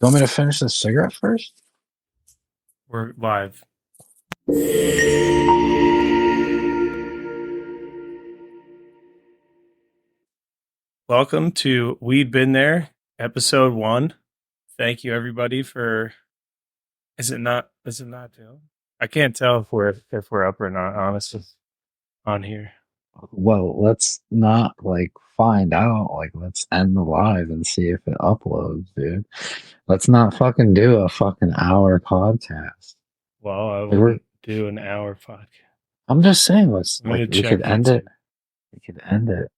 You want me to finish the cigarette first? We're live. Welcome to We'd Been There, episode 1. Thank you everybody for is it not Joe? I can't tell if we're up or not, honestly, on here. Well, let's not find out. Let's end the live and see if it uploads, dude. Let's not fucking do a fucking hour podcast. Well, I wouldn't do an hour podcast. I'm just saying, we could end it. We could end it.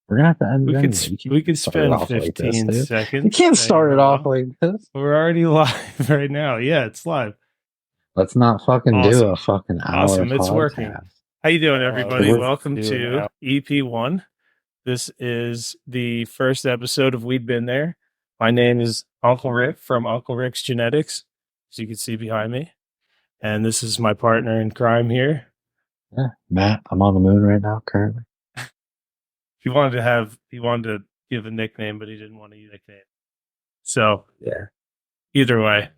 We're gonna have to end it. We could spend 15 seconds. You can't start it off like this. We're already live right now. Yeah, it's live. Let's not fucking do a fucking hour. Awesome, it's podcast. Working. How you doing, everybody? Welcome to EP1. This is the first episode of We'd Been There. My name is Uncle Rick from Uncle Rick's Genetics, as you can see behind me. And this is my partner in crime here. Yeah, Matt. I'm on the moon right now, currently. He wanted to give a nickname, but he didn't want a nickname. So, yeah. Either way.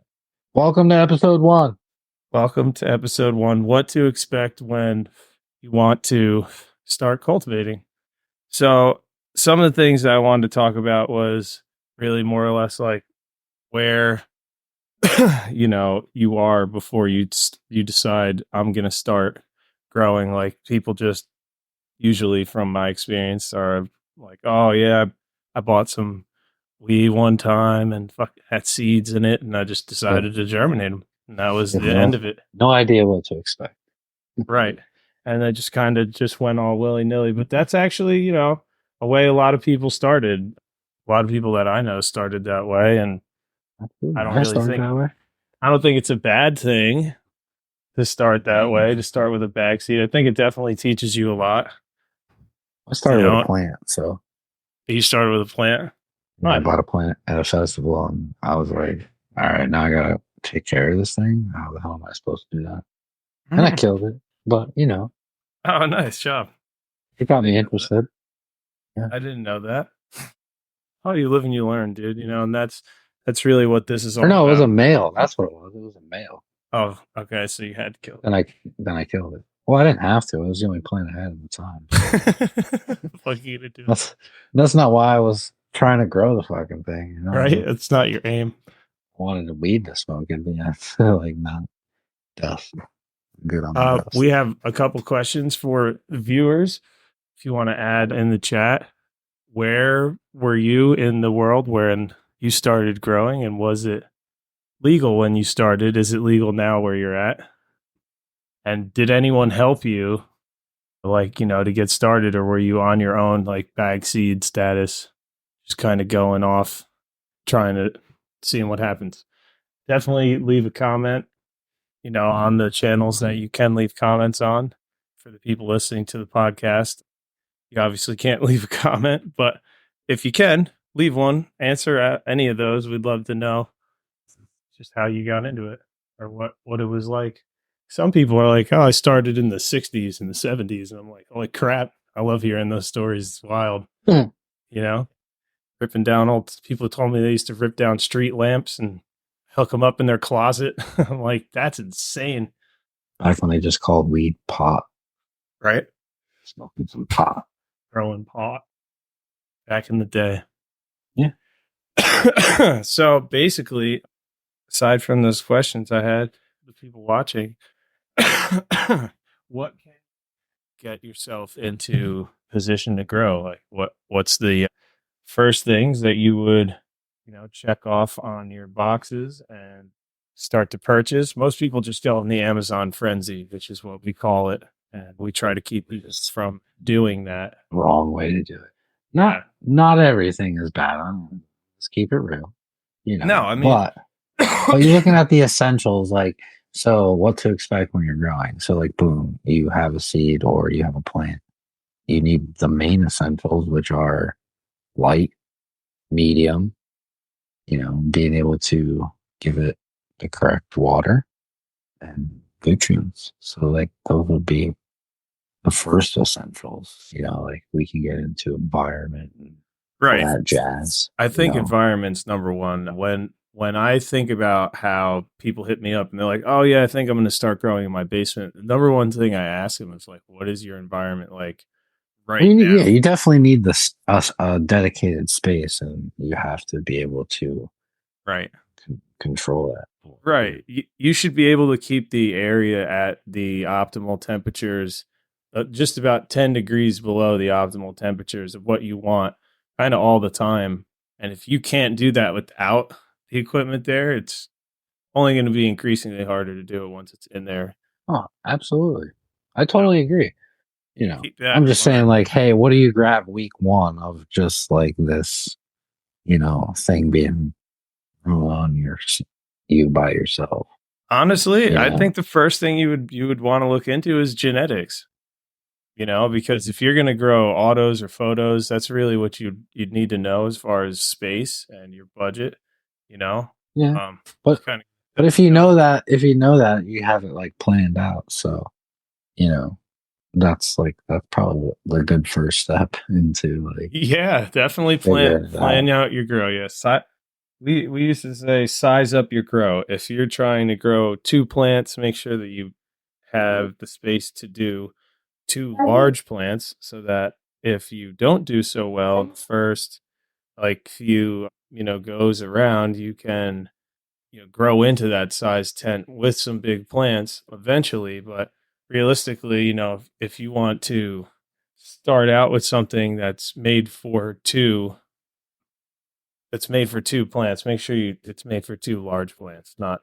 Welcome to episode 1. Welcome to episode 1. What to expect when you want to start cultivating. So, some of the things that I wanted to talk about was really more or less like where you are before you decide I'm going to start growing. Like people just usually, from my experience, are like, oh yeah, I bought some weed one time and had seeds in it, and I just decided to germinate them, and that was the end of it. No idea what to expect. Right. And I just kind of just went all willy-nilly. But that's actually, a way a lot of people started. A lot of people that I know started that way, and I don't think it's a bad thing to start that way, to start with a bag seed. I think it definitely teaches you a lot. I started with a plant, so. You started with a plant? I bought a plant at a festival, and I was like, all right, now I gotta take care of this thing. How the hell am I supposed to do that? And I killed it, but Oh, nice job. It got me interested. Yeah. I didn't know that. Oh, you live and you learn, dude. And that's really what this is all about. No, it was a male. That's what it was. It was a male. Oh, okay. So you had to kill it. Then I killed it. Well, I didn't have to. It was the only plant I had at the time. What are you gonna do? That's not why I was trying to grow the fucking thing. Right? It's not your aim. I wanted to weed to smoke it, but I feel like not dust. Good on the dust. We have a couple questions for the viewers. If you want to add in the chat, where were you in the world when you started growing, and was it legal when you started? Is it legal now where you're at? And did anyone help you, to get started, or were you on your own, like bag seed status, just kind of going off, trying to see what happens? Definitely leave a comment, on the channels that you can leave comments on. For the people listening to the podcast, you obviously can't leave a comment, but if you can, leave one, answer any of those. We'd love to know just how you got into it or what it was like. Some people are like, oh, I started in the 60s and the 70s. And I'm like, holy crap. I love hearing those stories. It's wild. Ripping down old people told me they used to rip down street lamps and hook them up in their closet. I'm like, that's insane. Back when they just called weed pot. Right? Smoking some pot. Growing pot. Back in the day. Yeah. So basically, aside from those questions I had, the people watching, what can get yourself into position to grow? Like what's the first things that you would, check off on your boxes and start to purchase? Most people just go in the Amazon frenzy, which is what we call it. And we try to keep us from doing that. Wrong way to do it. Not everything is bad. Let's keep it real. No, I mean, but you're looking at the essentials, so what to expect when you're growing. So boom, you have a seed or you have a plant. You need the main essentials, which are light, medium, being able to give it the correct water and nutrients. So those would be the first essentials. We can get into environment and right, that jazz. I think environment's number one. When when I think about how people hit me up and they're like, "Oh yeah, I think I'm going to start growing in my basement." The number one thing I ask them is like, "What is your environment like Well, right you need, now?" yeah, you definitely need this a dedicated space, and you have to be able to Right. control that. Right. You should be able to keep the area at the optimal temperatures, just about 10 degrees below the optimal temperatures of what you want, kind of all the time. And if you can't do that without the equipment there, it's only going to be increasingly harder to do it once it's in there. Oh, absolutely. I So totally agree. keep that I'm in just saying, mind. like, hey, what do you grab week one of just like this, thing being on you by yourself, Honestly, you I know? think the first thing you would want to look into is genetics. Because if you're going to grow autos or photos, that's really what you'd need to know as far as space and your budget. You know, Yeah. just But kind of but that together. if you know that, you have it like planned out. So, you know, that's probably the good first step into like Yeah, definitely plan figuring it plan out. out your grow. Yes, we used to say size up your grow. If you're trying to grow two plants, make sure that you have the space to do two large plants, so that if you don't do so well first, like few goes around, you can grow into that size tent with some big plants eventually. But realistically, if you want to start out with something that's made for two plants, make sure it's made for two large plants, not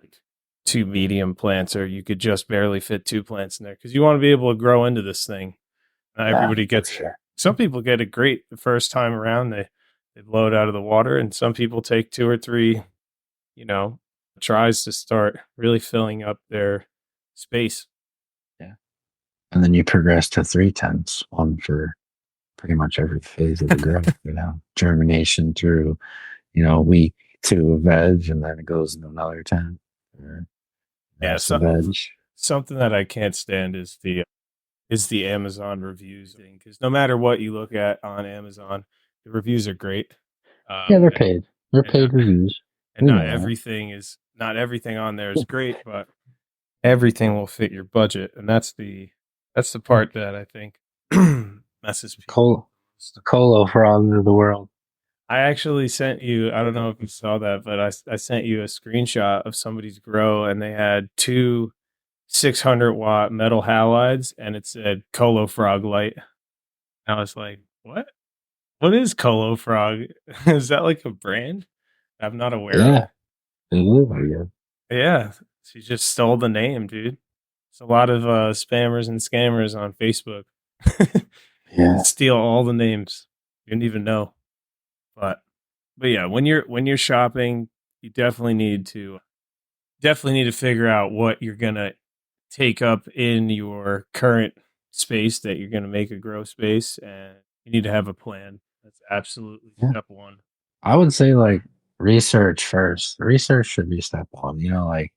two medium plants, or you could just barely fit two plants in there, because you want to be able to grow into this thing. Not Yeah, everybody for gets it. sure. Some people get it great the first time around. They blow it out of the water, and some people take two or three, you know, tries to start really filling up their space. Yeah. And then you progress to 3 tenths, one for pretty much every phase of the growth, germination through, week two of veg, and then it goes into another 10 or Yeah, rest of veg. something that I can't stand is the Amazon reviews thing, because no matter what you look at on Amazon, the reviews are great. Yeah, they're And, paid. They're and not paid reviews. and We not know everything on there is great, but everything will fit your budget, and that's the that. part that I think messes people up Col- the most. the colo frogs of the world. I actually sent you, I don't know if you saw that, but I sent you a screenshot of somebody's grow, and they had two 600-watt metal halides, and it said Colo Frog Light. I was like, what? What is Colo Frog? Is that like a brand I'm not aware of? Yeah, it is, I guess. Yeah, she just stole the name, dude. It's a lot of spammers and scammers on Facebook. Yeah, Steal all the names. You didn't even know. But yeah, when you're shopping, you definitely need to figure out what you're gonna take up in your current space that you're gonna make a grow space, and you need to have a plan. That's absolutely yeah. step one. I would say like research first. Research should be step one. Like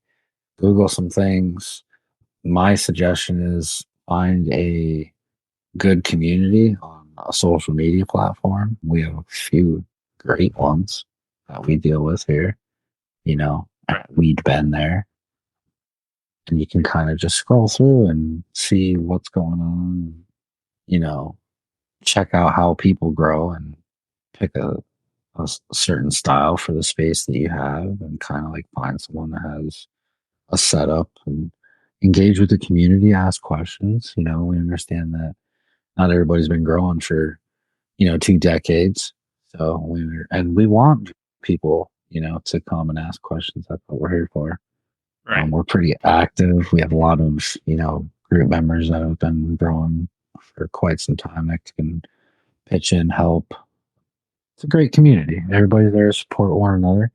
Google some things. My suggestion is find a good community on a social media platform. We have a few great ones that we deal with here. Right. We've been there, and you can kind of just scroll through and see what's going on. You know, check out how people grow and pick a certain style for the space that you have, and kind of like find someone that has a setup and engage with the community, ask questions. We understand that not everybody's been growing for 2 decades. So we want people, to come and ask questions. That's what we're here for. Right. We're pretty active. We have a lot of, group members that have been growing for quite some time that can pitch in, help. It's a great community. Everybody's there to support one another,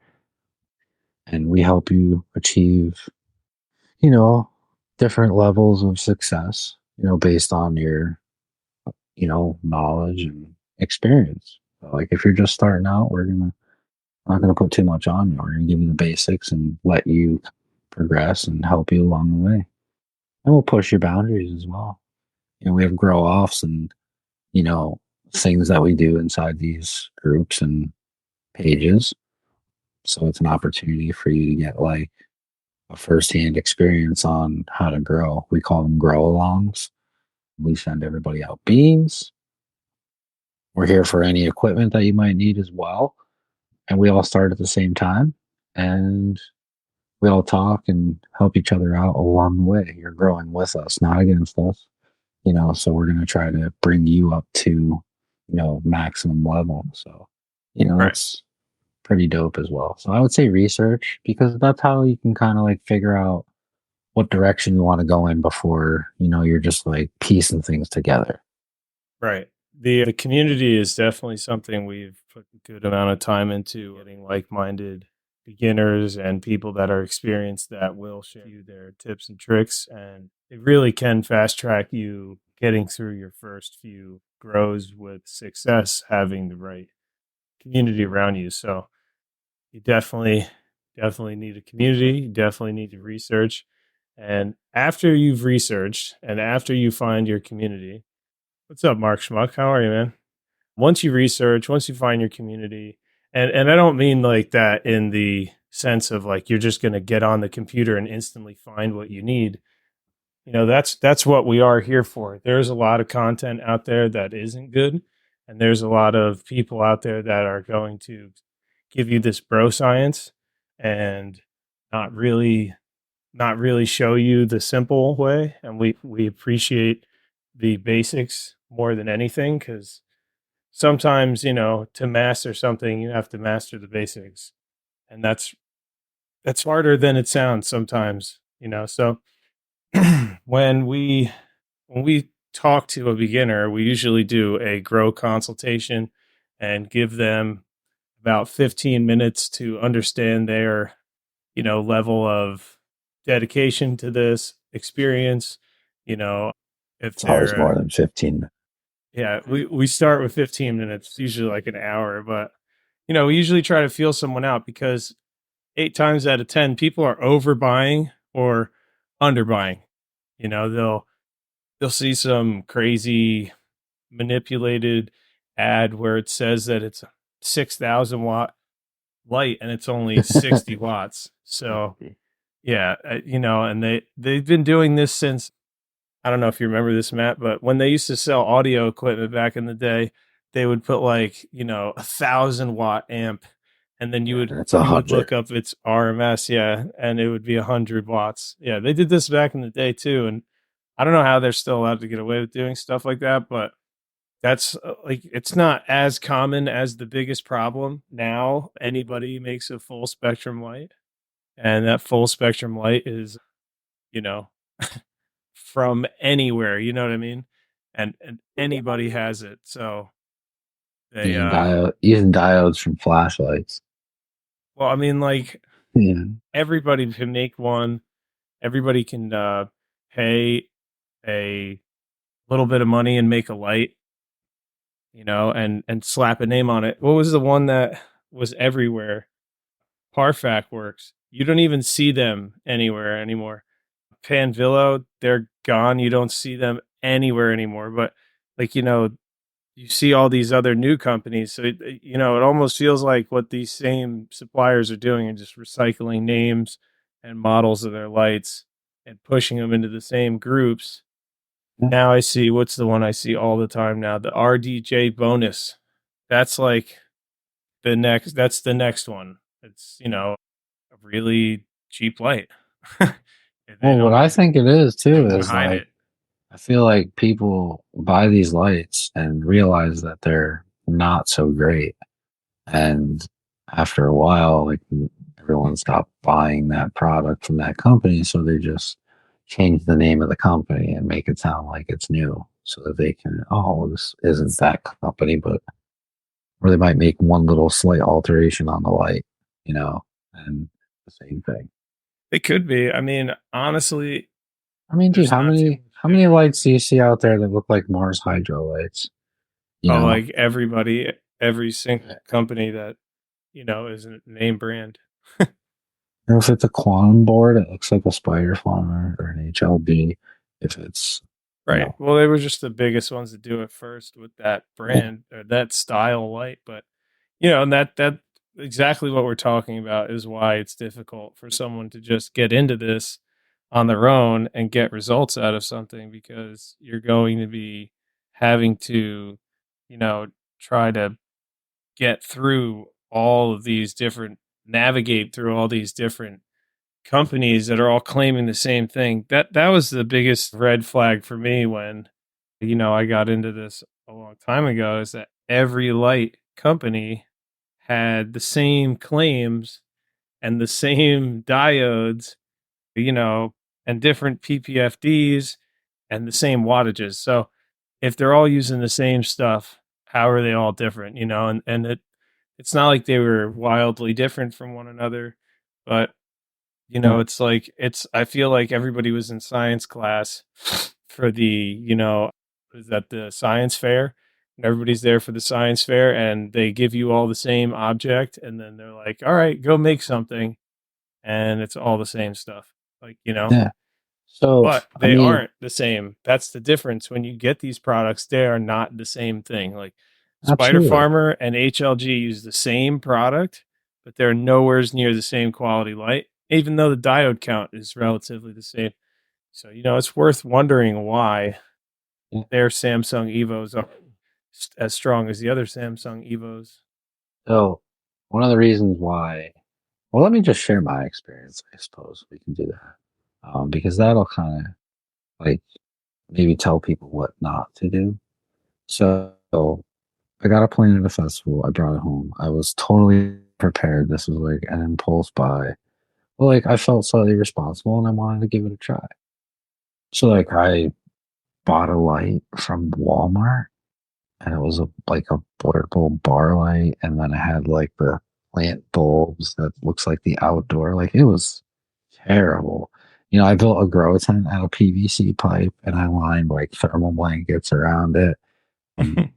and we help you achieve, you know, different levels of success, based on your, knowledge and experience. Like if you're just starting out, not gonna put too much on you. We're gonna give you the basics and let you progress and help you along the way. And we'll push your boundaries as well. We have grow offs and, you know, things that we do inside these groups and pages. So it's an opportunity for you to get like a firsthand experience on how to grow. We call them grow alongs. We send everybody out beans. We're here for any equipment that you might need as well. And we all start at the same time. And we all talk and help each other out along the way. You're growing with us, not against us. So we're going to try to bring you up to, maximum level. So, Right. it's pretty dope as well. So I would say research because that's how you can kind of like figure out what direction you want to go in before, you're just like piecing things together. Right. The community is definitely something we've put a good amount of time into, getting like-minded beginners and people that are experienced that will share you their tips and tricks, and it really can fast track you getting through your first few grows with success, having the right community around you. So you definitely need a community, you definitely need to research. And after you've researched and after you find your community, what's up, Mark Schmuck? How are you, man? Once you research, once you find your community, and I don't mean like that in the sense of like you're just going to get on the computer and instantly find what you need. That's what we are here for. There's a lot of content out there that isn't good, and there's a lot of people out there that are going to give you this bro science and not really not really show you the simple way. And we appreciate the basics more than anything, because sometimes, to master something, you have to master the basics. And that's harder than it sounds sometimes. So when we talk to a beginner, we usually do a grow consultation and give them about 15 minutes to understand their, level of dedication to this experience. You know, if It's always they're more than 15. yeah, we start with 15 minutes, usually like an hour, but we usually try to feel someone out, because 8 times out of 10 people are overbuying or underbuying. They'll see some crazy manipulated ad where it says that it's 6,000 watt light and it's only 60 watts. So yeah, and they've been doing this since, I don't know if you remember this, Matt, but when they used to sell audio equipment back in the day, they would put like, 1,000 watt amp, and then you Yeah, would that's you would 100. look up its RMS, yeah, and it would be 100 watts. Yeah, they did this back in the day too, and I don't know how they're still allowed to get away with doing stuff like that, but that's like, it's not as common as the biggest problem now. Anybody makes a full spectrum light, and that full spectrum light is, you know, from anywhere, you know what I mean? And anybody has it. So they Using diodes from flashlights. well, I mean, like, Yeah. everybody can make one. Everybody can pay a little bit of money and make a light, and slap a name on it. What was the one that was everywhere? Parfac works. You don't even see them anywhere anymore. Panvillo, they're gone. You don't see them anywhere anymore. But like, you see all these other new companies. So, it almost feels like what these same suppliers are doing and just recycling names and models of their lights and pushing them into the same groups. Yeah. Now I see, what's the one I see all the time now? The RDJ bonus. That's like that's the next one. It's, a really cheap light. They Well, what don't I think it is too even is hide like, it. I feel like people buy these lights and realize that they're not so great. And after a while, like everyone stopped buying that product from that company. So they just change the name of the company and make it sound like it's new so that they can, oh, this isn't that company, but, or they might make one little slight alteration on the light, and the same thing. It could be. I mean, honestly, I mean, dude, there's how not too many, much how many difference. lights do you see out there that look like Mars Hydro lights? You Oh, know, like everybody, every single company that, is a name brand. or if it's a quantum board, it looks like a spider farmer or an HLB. If it's, you Right. know, Well, they were just the biggest ones to do it first with that yeah, brand or that style light. But, and exactly what we're talking about is why it's difficult for someone to just get into this on their own and get results out of something, because you're going to be having to, you know, try to get through all of these different, navigate through all these different companies that are all claiming the same thing. That was the biggest red flag for me when, I got into this a long time ago, is that every light company had the same claims and the same diodes, you know, and different PPFDs and the same wattages. So if they're all using the same stuff, how are they all different? It's not like they were wildly different from one another, but Yeah, it's like, I feel like everybody was in science class for the, is that the science fair? And everybody's there for the science fair, and they give you all the same object, and then they're like, all right, go make something. And it's all the same stuff. Like, yeah. So but I they mean, aren't the same. That's the difference. When you get these products, they are not the same thing. Like Spider absolutely. Farmer and HLG use the same product, but they're nowhere near the same quality light, even though the diode count is relatively the same. So, it's worth wondering why Yeah. their Samsung Evos are as strong as the other Samsung Evos. So one of the reasons why, well, let me just share my experience. I suppose we can do that, because that'll kind of like maybe tell people what not to do. So I got a plane at a festival. I brought it home. I was totally prepared. This was like an impulse buy. Well, like I felt slightly responsible and I wanted to give it a try. So like I bought a light from Walmart and it was like a portable bar light, and then I had like the plant bulbs that looks like the outdoor. Like it was terrible. I built a grow tent out of PVC pipe and I lined like thermal blankets around it. And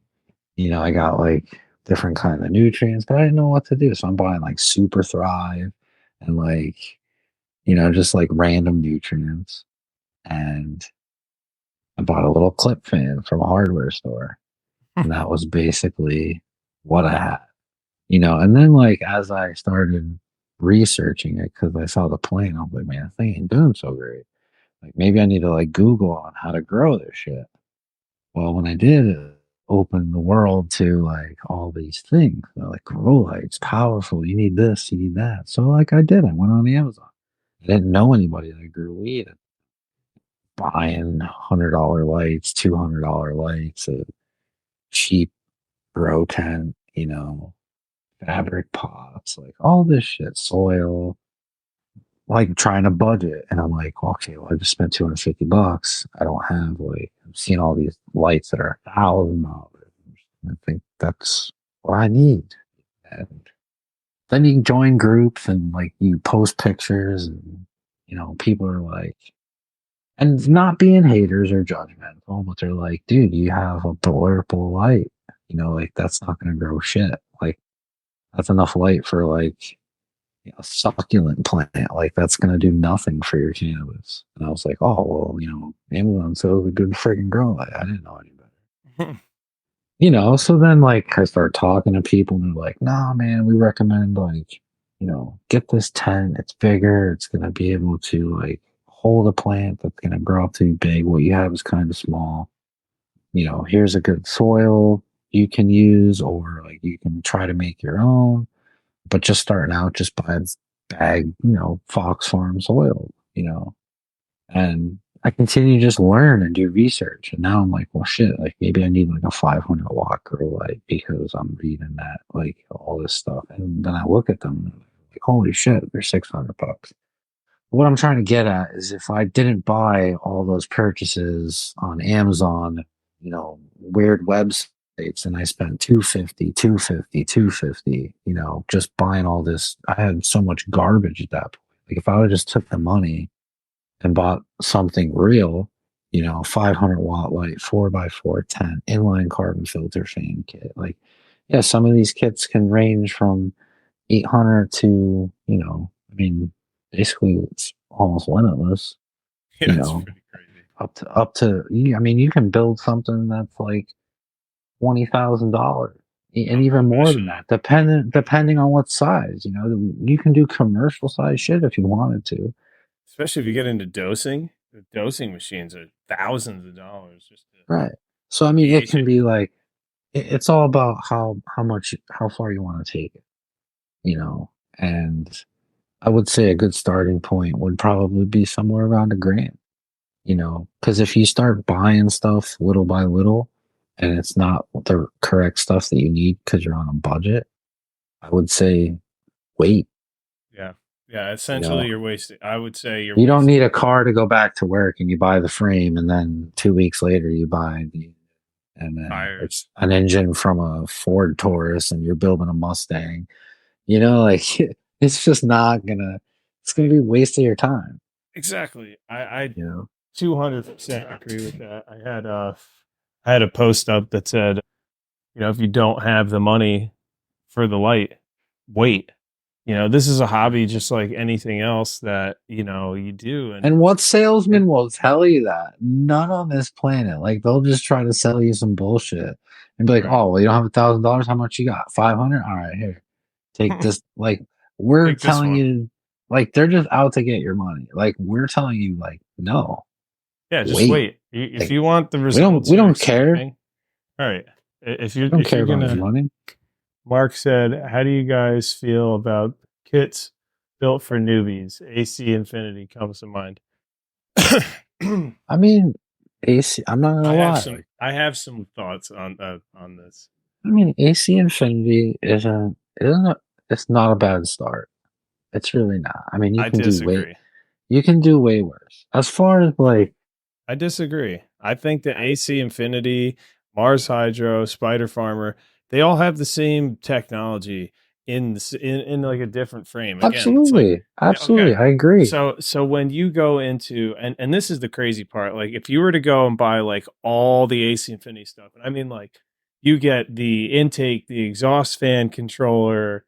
I got like different kind of nutrients, but I didn't know what to do. So I'm buying like Super Thrive and like, just like random nutrients. And I bought a little clip fan from a hardware store. And that was basically what I had. And then like as I started researching it, because I saw the plane, I was like, man, this thing ain't doing so great. Like maybe I need to like Google on how to grow this shit. Well, when I did, it opened the world to like all these things. They're like, grow lights, powerful. You need this, you need that. So like I did. I went on the Amazon. I didn't know anybody that grew weed. Buying $100 lights, $200 lights, a cheap grow tent, fabric pots, like all this shit, soil, like trying to budget. And I'm like, okay, well, I just spent $250. I don't have like, I'm seeing all these lights that are $1,000. I think that's what I need. And then you join groups and like you post pictures and, people are like, and not being haters or judgmental, but they're like, dude, you have a purple light. Like that's not going to grow shit. Like that's enough light for like a succulent plant. Like that's going to do nothing for your cannabis. And I was like, oh, well, Amazon sells a good friggin' grow light. I didn't know any better. So then like I start talking to people and they're like, nah, man, we recommend like, get this tent. It's bigger. It's going to be able to like hold a plant that's going to grow up to be big. What you have is kind of small. Here's a good soil you can use, or like you can try to make your own. But just starting out, just buy a bag, Fox Farm soil, and I continue to just learn and do research. And now I'm like, well, shit, like maybe I need like a 500-watt grow light because I'm reading that, like all this stuff. And then I look at them and I'm like, holy shit, they're $600. What I'm trying to get at is if I didn't buy all those purchases on Amazon, weird websites, and I spent 250, 250, 250, just buying all this, I had so much garbage at that point. Like if I would have just took the money and bought something real, 500-watt light, 4x4 tent, inline carbon filter fan kit. Like, yeah, some of these kits can range from 800 to, I mean, basically it's almost limitless, Yeah, you it's know, pretty crazy. up to, I mean, you can build something that's like $20,000. and even more than Especially, that, depending on what size. You can do commercial size shit if you wanted to. especially if you get into dosing. The dosing machines are thousands of dollars just to Right. So I mean, it pH can it. be like it's all about how far you want to take it. And I would say a good starting point would probably be somewhere around $1,000. Because if you start buying stuff little by little, and it's not the correct stuff that you need because you're on a budget, I would say wait. Yeah. Yeah. You Essentially, know, you're wasting. I would say you're you don't wasting need a money. car to go back to work, and you buy the frame, and then 2 weeks later you buy and then it's Tires. an engine from a Ford Taurus, and you're building a Mustang. Like it's just not gonna. It's gonna be a waste of your time. Exactly. I You know. 200% agree with that. I had a post up that said, if you don't have the money for the light, wait. This is a hobby just like anything else that, you do. And And what salesman will tell you that? None on this planet. Like they'll just try to sell you some bullshit and be like, right. "Oh, well, you don't have $1,000. How much you got? 500. All right, here, take this." Like we're Take this telling one. you, like they're just out to get your money. Like we're telling you, like no, Yeah, just wait. wait. If Like you want the we don't results we you're don't care. expecting, all right. We don't If care you're about your gonna, money. Mark said, how do you guys feel about kits built for newbies? AC Infinity comes to mind. I I mean, AC. I'm not gonna lie. Like I have some thoughts on this. I mean, AC Infinity isn't. It's not a bad start. It's really not. I mean, I disagree. you can do way worse. As far as like, I disagree. I think that AC Infinity, Mars Hydro, Spider Farmer, they all have the same technology in like a different frame. Again, it's like, absolutely, yeah, okay. absolutely, I agree. So when you go into, and this is the crazy part, like if you were to go and buy like all the AC Infinity stuff, and I mean like you get the intake, the exhaust fan controller,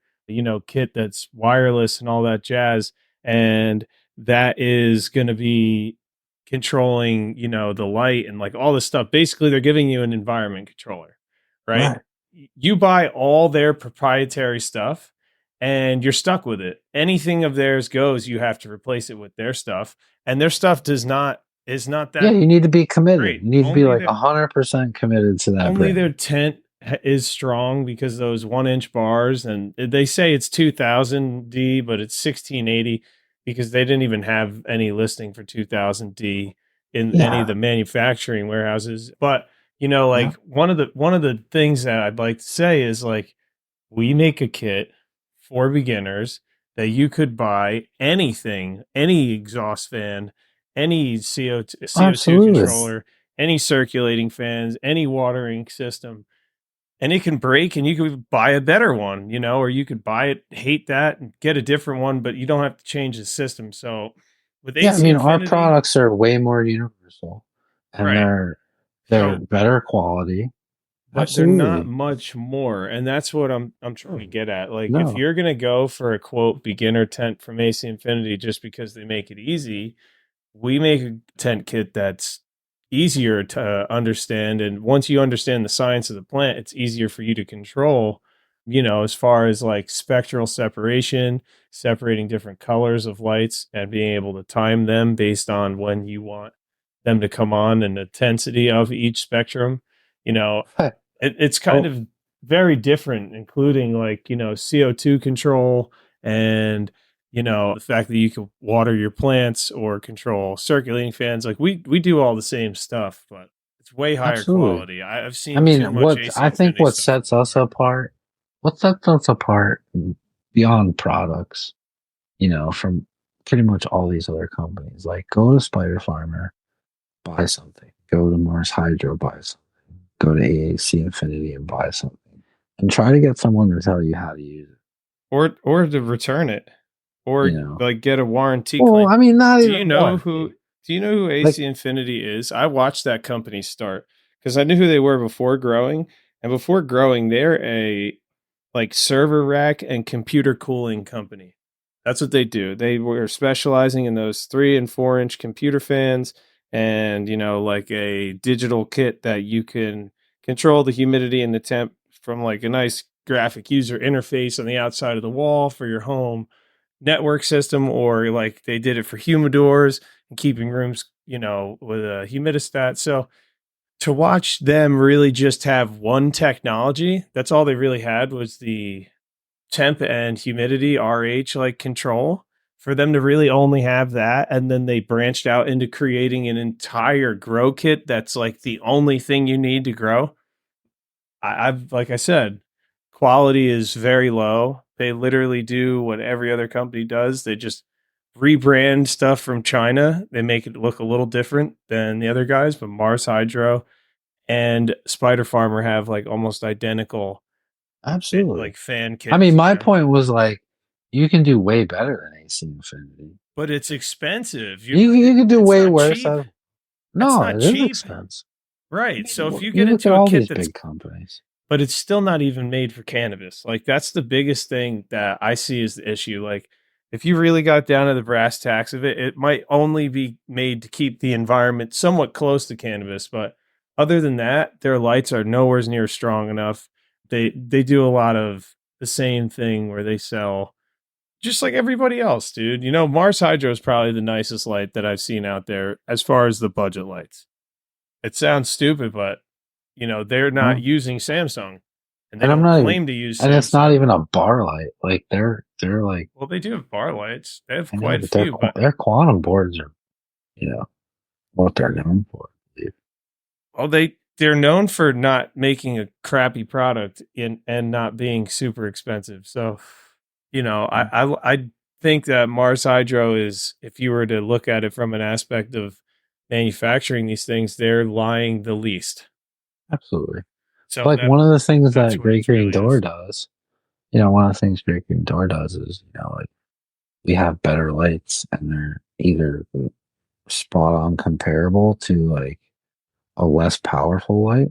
kit that's wireless and all that jazz, and that is going to be controlling, the light and like all this stuff. Basically, they're giving you an environment controller, right? Right. You buy all their proprietary stuff and you're stuck with it. Anything of theirs goes, you have to replace it with their stuff. And their stuff is not Yeah, that you need to be committed. great. You need to be like 100% committed to that Only brand. their tent is strong because those 1 inch bars, and they say it's 2000 D, but it's 1680 because they didn't even have any listing for 2000 D in any of Yeah, the manufacturing warehouses. But yeah, like one of the things that I'd like to say is like we make a kit for beginners that you could buy anything, any exhaust fan, any CO2 absolutely. controller, any circulating fans, any watering system, and it can break and you could buy a better one, or you could buy it, hate that, and get a different one, but you don't have to change the system. So with Yeah, I AC mean, our Infinity, products are way more universal, and right. they're So better quality. but they're not Absolutely. much more, and that's what I'm trying to get at. Like if No. you're going to go for a quote beginner tent from AC Infinity just because they make it easy, we make a tent kit that's easier to understand, and once you understand the science of the plant, it's easier for you to control, as far as like spectral separation, separating different colors of lights and being able to time them based on when you want them to come on and the intensity of each spectrum. you know it's kind Oh, of very different, including like, CO2 control, and the fact that you can water your plants or control circulating fans. Like we do all the same stuff, but it's way higher absolutely. quality. I've I seen mean, too much AC I think Infinity stuff before. what sets us apart beyond products, from pretty much all these other companies, like go to Spider Farmer, buy something, go to Mars Hydro, buy something, go to AAC Infinity and buy something, and try to get someone to tell you how to use it, Or to return it, you or know? like get a warranty Well, claim. I mean, not Do even you know who warranty. do you know who Like, AC Infinity is? I watched that company start because I knew who they were before growing. And before growing, they're a like server rack and computer cooling company. That's what they do. They were specializing in those 3 and 4 inch computer fans, and like a digital kit that you can control the humidity and the temp from like a nice graphic user interface on the outside of the wall for your home network system, or like they did it for humidors and keeping rooms, with a humidistat. So to watch them really just have one technology, that's all they really had was the temp and humidity RH like control. For them to really only have that, and then they branched out into creating an entire grow kit that's like the only thing you need to grow. I've like I said, quality is very low. They literally do what every other company does. They just rebrand stuff from China. They make it look a little different than the other guys, but Mars Hydro and Spider Farmer have like almost identical Absolutely. like fan I mean, kits, my point was like, you can do way better than AC Infinity. But it's expensive. You can do It's way not worse. cheap. It's No, not it is cheap. expensive. I Right. So if mean, you you get look at into a all kit these that's, big companies. but it's still not even made for cannabis. Like that's the biggest thing that I see as the issue. Like if you really got down to the brass tacks of it, it might only be made to keep the environment somewhat close to cannabis. But other than that, their lights are nowhere near strong enough. They do a lot of the same thing where they sell just like everybody else, dude. Mars Hydro is probably the nicest light that I've seen out there as far as the budget lights. It sounds stupid, but they're not No, using Samsung, and they and I'm don't not even, claim to use and it's not Samsung. even a bar light. Like they're like, Well, they do have bar lights. They have I know, quite a but few, but their quantum boards are, what they're known for. Dude. well, they're known for not making a crappy product and not being super expensive. So, I think that Mars Hydro is, if you were to look at it from an aspect of manufacturing these things, they're lying the least. Absolutely. So Like one of the things that's that what Great it Green really Door is. does, one of the things Great Green Door does is, like we have better lights and they're either spot on comparable to like a less powerful light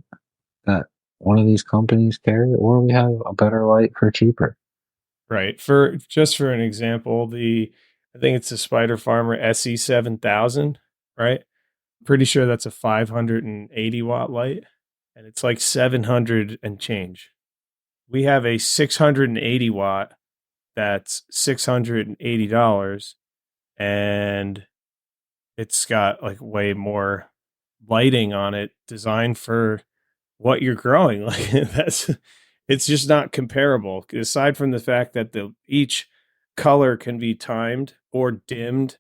that one of these companies carry, or we have a better light for cheaper. Right. For an example, I think it's the Spider Farmer SE7000, right? Pretty sure that's a 580 watt light, and it's like 700 and change. We have a 680 watt that's $680, and it's got like way more lighting on it designed for what you're growing. Like it's just not comparable. Aside from the fact that each color can be timed or dimmed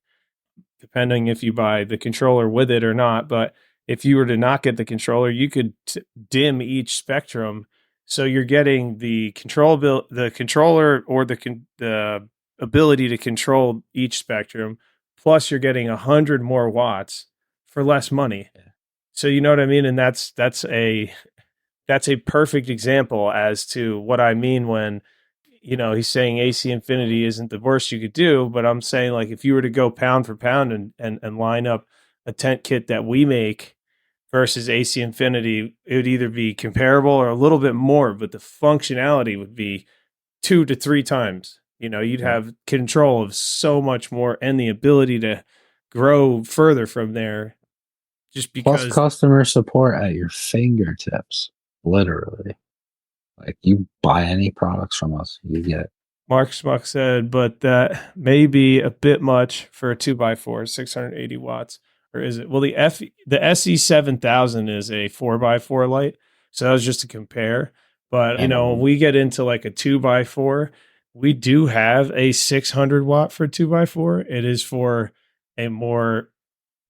depending if you buy the controller with it or not. But if you were to not get the controller, you could dim each spectrum, so you're getting the the controller, or the ability to control each spectrum. Plus, you're getting 100 more watts for less money. So you know what I mean, and that's a perfect example as to what I mean when he's saying AC Infinity isn't the worst you could do, but I'm saying like if you were to go pound for pound and line up a tent kit that we make versus AC Infinity, it would either be comparable or a little bit more, but the functionality would be 2 to 3 times. You'd Yeah. have control of so much more and the ability to grow further from there just Plus because customer support at your fingertips, literally. Like you buy any products from us, you get. Mark Schmuck said, but that may be a bit much for a 2x4, 680 watts. Or is it? Well, the SE7000 is a 4x4 light. So that was just to compare. But, And when we get into like a 2x4, we do have a 600 watt for 2x4. It is for a more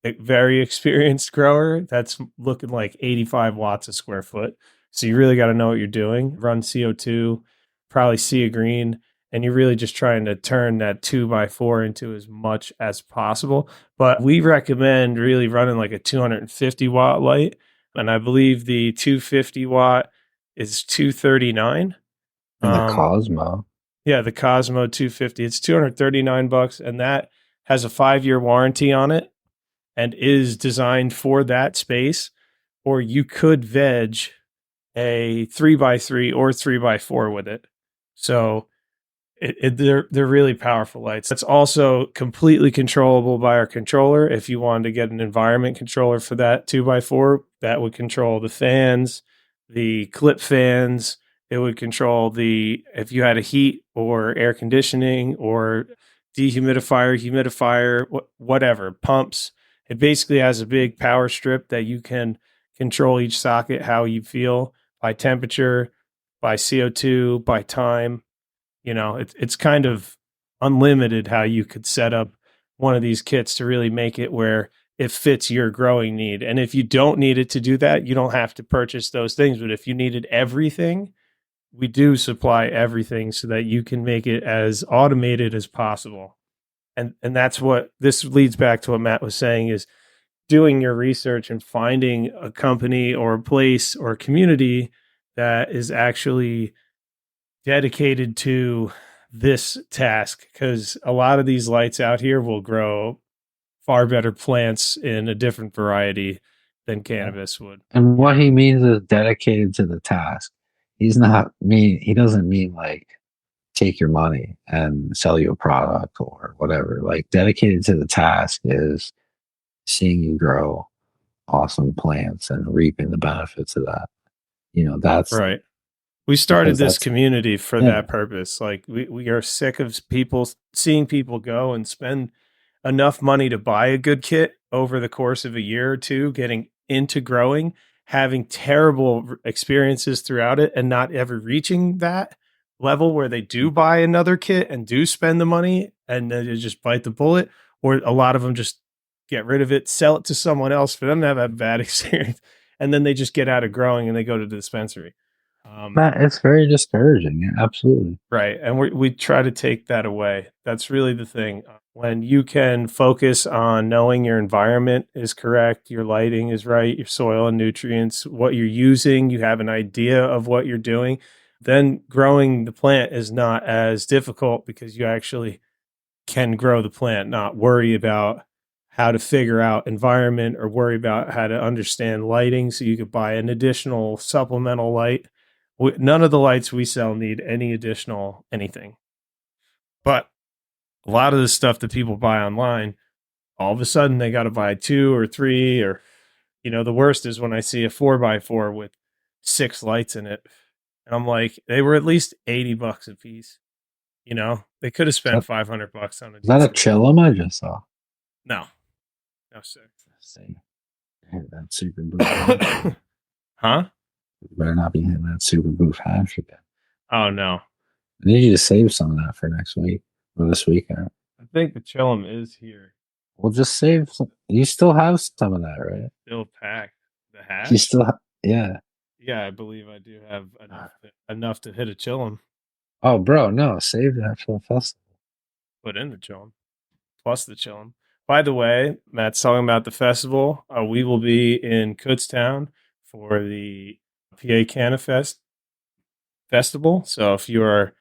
very experienced grower that's looking like 85 watts a square foot. So you really got to know what you're doing. Run CO2, probably see a green, and you're really just trying to turn that 2x4 into as much as possible. But we recommend really running like a 250 watt light. And I believe the 250 watt is 239. the Um, Cosmo. yeah, the Cosmo 250. It's $239, and that has a 5-year warranty on it and is designed for that space. Or you could veg a 3x3 or 3x4 with it. So they're really powerful lights. It's also completely controllable by our controller. If you wanted to get an environment controller for that 2x4, that would control the fans, the clip fans, It would control if you had a heat or air conditioning or dehumidifier, humidifier, whatever, pumps. It basically has a big power strip that you can control each socket how you feel by temperature, by CO2, by time. It's kind of unlimited how you could set up one of these kits to really make it where it fits your growing need. And if you don't need it to do that, you don't have to purchase those things. But if you needed everything, we do supply everything so that you can make it as automated as possible. And that's what this leads back to what Matt was saying is doing your research and finding a company or a place or a community that is actually dedicated to this task, because a lot of these lights out here will grow far better plants in a different variety than cannabis would. And what he means is dedicated to the task. He doesn't mean like take your money and sell you a product or whatever. Like dedicated to the task is seeing you grow awesome plants and reaping the benefits of that. That's right. We started this that's community for yeah. that purpose. Like we are sick of seeing people go and spend enough money to buy a good kit over the course of a year or two, getting into growing, having terrible experiences throughout it, and not ever reaching that level where they do buy another kit and do spend the money and then they just bite the bullet. Or a lot of them just get rid of it, sell it to someone else for them to have a bad experience. And then they just get out of growing and they go to the dispensary. It's very discouraging. Yeah, absolutely. Right. And we try to take that away. That's really the thing. When you can focus on knowing your environment is correct, your lighting is right, your soil and nutrients, what you're using, you have an idea of what you're doing, then growing the plant is not as difficult because you actually can grow the plant, not worry about how to figure out environment or worry about how to understand lighting so you could buy an additional supplemental light. None of the lights we sell need any additional anything. But a lot of the stuff that people buy online, all of a sudden they got to buy 2 or 3, or, the worst is when I see a 4x4 with 6 lights in it. And I'm like, they were at least $80 a piece. They could have spent $500 on it. Is that a chillum I just saw? No, sir. See, that super booth. Huh? You better not be hitting that super booth hash again. Oh no. I need you to save some of that for next week or this weekend. I think the chillum is here. We'll just save some. You still have some of that, right? Still packed. The hash? You still yeah. Yeah, I believe I do have enough to hit a chillum. Oh, bro, no, save that for the festival. Put in the chillum. Plus the chillum. By the way, Matt's talking about the festival. We will be in Kutztown for the PA Cannabis Festival. So if you are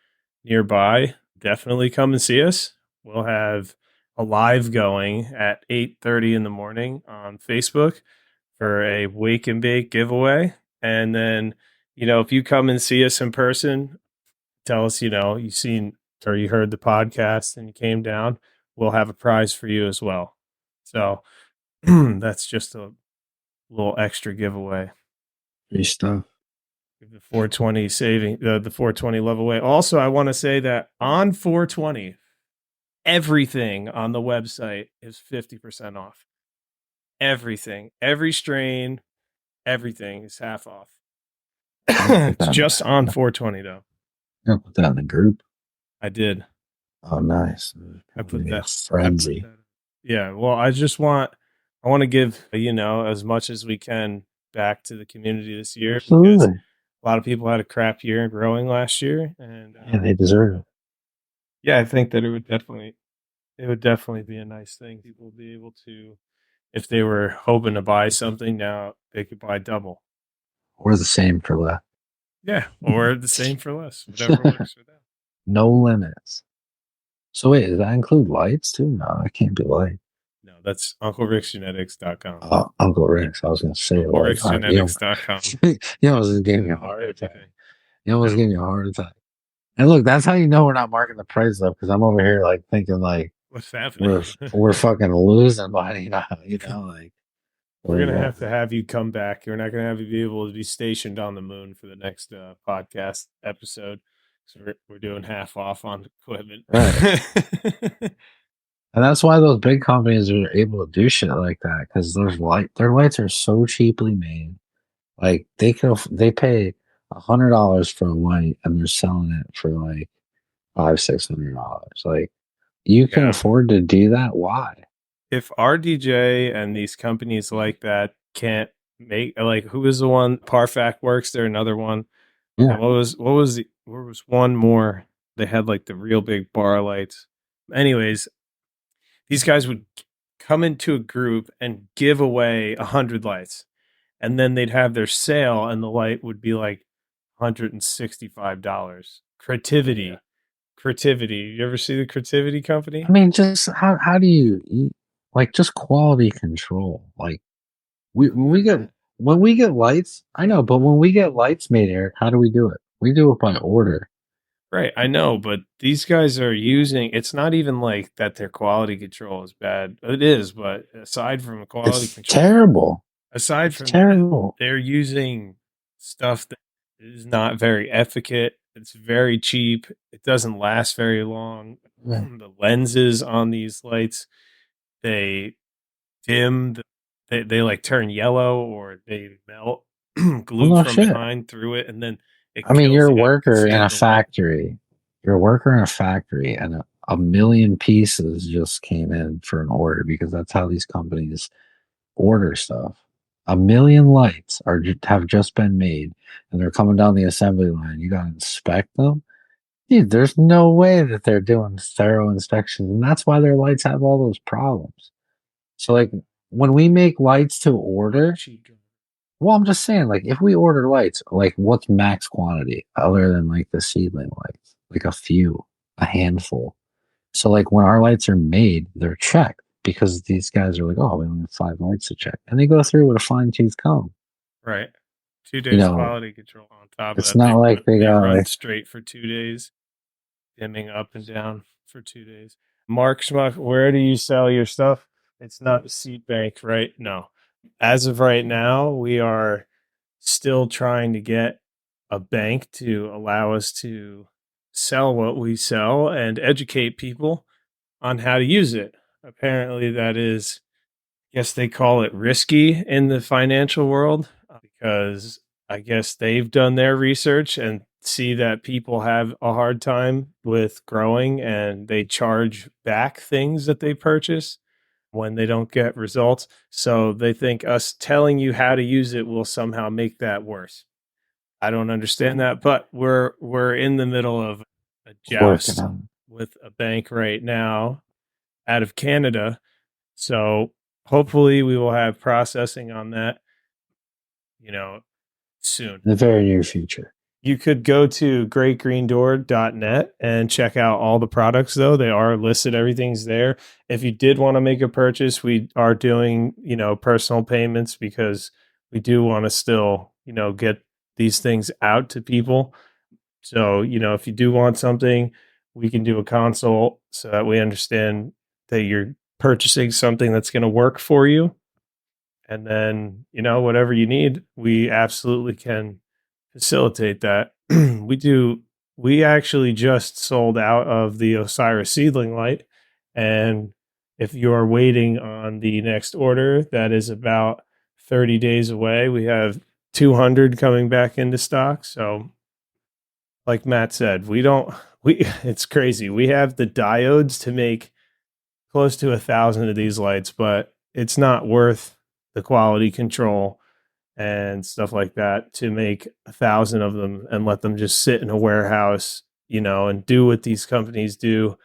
nearby, definitely come and see us. We'll have a live going at 8:30 in the morning on Facebook for a wake and bake giveaway. And then, if you come and see us in person, tell us, you've seen or you heard the podcast and you came down, we'll have a prize for you as well. So that's just a little extra giveaway. Free stuff. The 420 saving, the 420 love away. Also, I want to say that on 420, everything on the website is 50% off. Everything, every strain, everything is half off. It's just on 420 though. You're gonna put that in the group? I did. Oh, nice. I put that frenzy. Yeah. Well, I want to give, as much as we can back to the community this year. Absolutely. Because a lot of people had a crap year growing last year, and yeah, they deserve it. Yeah, I think that it would definitely be a nice thing. People would be able to, if they were hoping to buy something, now they could buy double. Or the same for less. Yeah, or the same for less. Whatever works for them. No limits. So wait, does that include lights too? No, it can't be light. No, that's UncleRicksGenetics.com. Oh, Uncle Rick's. I was going to say UncleRicksGenetics.com. You almost gave me a heart attack. You almost gave me a heart attack. And look, that's how you know we're not marking the price up, because I'm over here like thinking like what's happening? we're fucking losing money now. Like We're There you gonna go. have you come back. We're not gonna have you be able to be stationed on the moon for the next podcast episode. So we're doing half off on equipment. Right. And that's why those big companies are able to do shit like that because their lights are so cheaply made. Like they pay $100 for a light and they're selling it for like $500-600. Like you can Yeah. afford to do that. Why? If RDJ and these companies like that can't make, like, who is the one? Parfac works there, another one. And Yeah. where was one more? They had like the real big bar lights. Anyways, these guys would come into a group and give away 100 lights, and then they'd have their sale, and the light would be like $165. Creativity, Creativity. You ever see the Creativity I company? mean, just how do you like just quality control? Like when we get lights, I know, but when we get lights made, Eric, how do we do it? We do it by order. Right, I know, but these guys are using, it's not even like that their quality control is bad. It is, but aside from quality It's control, terrible. aside It's from that, terrible. they're using stuff that is not very efficient. It's very cheap. It doesn't last very long. Yeah. The lenses on these lights, they dim, they like turn yellow or they melt Well, glue no from shit. behind through it, and then it I mean, kills you're a you. You can worker see in it a in the light. factory. You're a worker in a factory, and a million pieces just came in for an order because that's how these companies order stuff. A million lights have just been made, and they're coming down the assembly line. You got to inspect them. Dude, there's no way that they're doing thorough inspections, and that's why their lights have all those problems. So, like, when we make lights to order, well, I'm just saying, like, if we order lights, like, what's max quantity other than like the seedling lights? Like a few, a handful. So, like, when our lights are made, they're checked because these guys are like, oh, we only have 5 lights to check. And they go through with a fine tooth comb. Right. Two You days know, quality control on top of it's that. not like they They got, run like, straight for 2 days, dimming up and down for 2 days. Mark Schmuck, where do you sell your stuff? It's not Seed Bank, right? No. As of right now, we are still trying to get a bank to allow us to sell what we sell and educate people on how to use it. Apparently, that is, guess they call it risky in the financial world because I guess they've done their research and see that people have a hard time with growing and they charge back things that they purchase when they don't get results. So they think us telling you how to use it will somehow make that worse. I don't understand that, but we're in the middle of a working joust on. with a bank right now out of Canada. So hopefully we will have processing on that, you know, soon. In the very near future. You could go to greatgreendoor.net and check out all the products though. They are listed, everything's there. If you did want to make a purchase, we are doing, personal payments because we do want to still, get these things out to people. So, if you do want something, we can do a consult so that we understand that you're purchasing something that's going to work for you. And then, whatever you need, we absolutely can facilitate that. We actually just sold out of the Osiris seedling light. And if you're waiting on the next order, that is about 30 days away. We have 200 coming back into stock. So, like Matt said, it's crazy. We have the diodes to make close to 1,000 of these lights, but it's not worth the quality control and stuff like that to make 1,000 of them and let them just sit in a warehouse, and do what these companies do.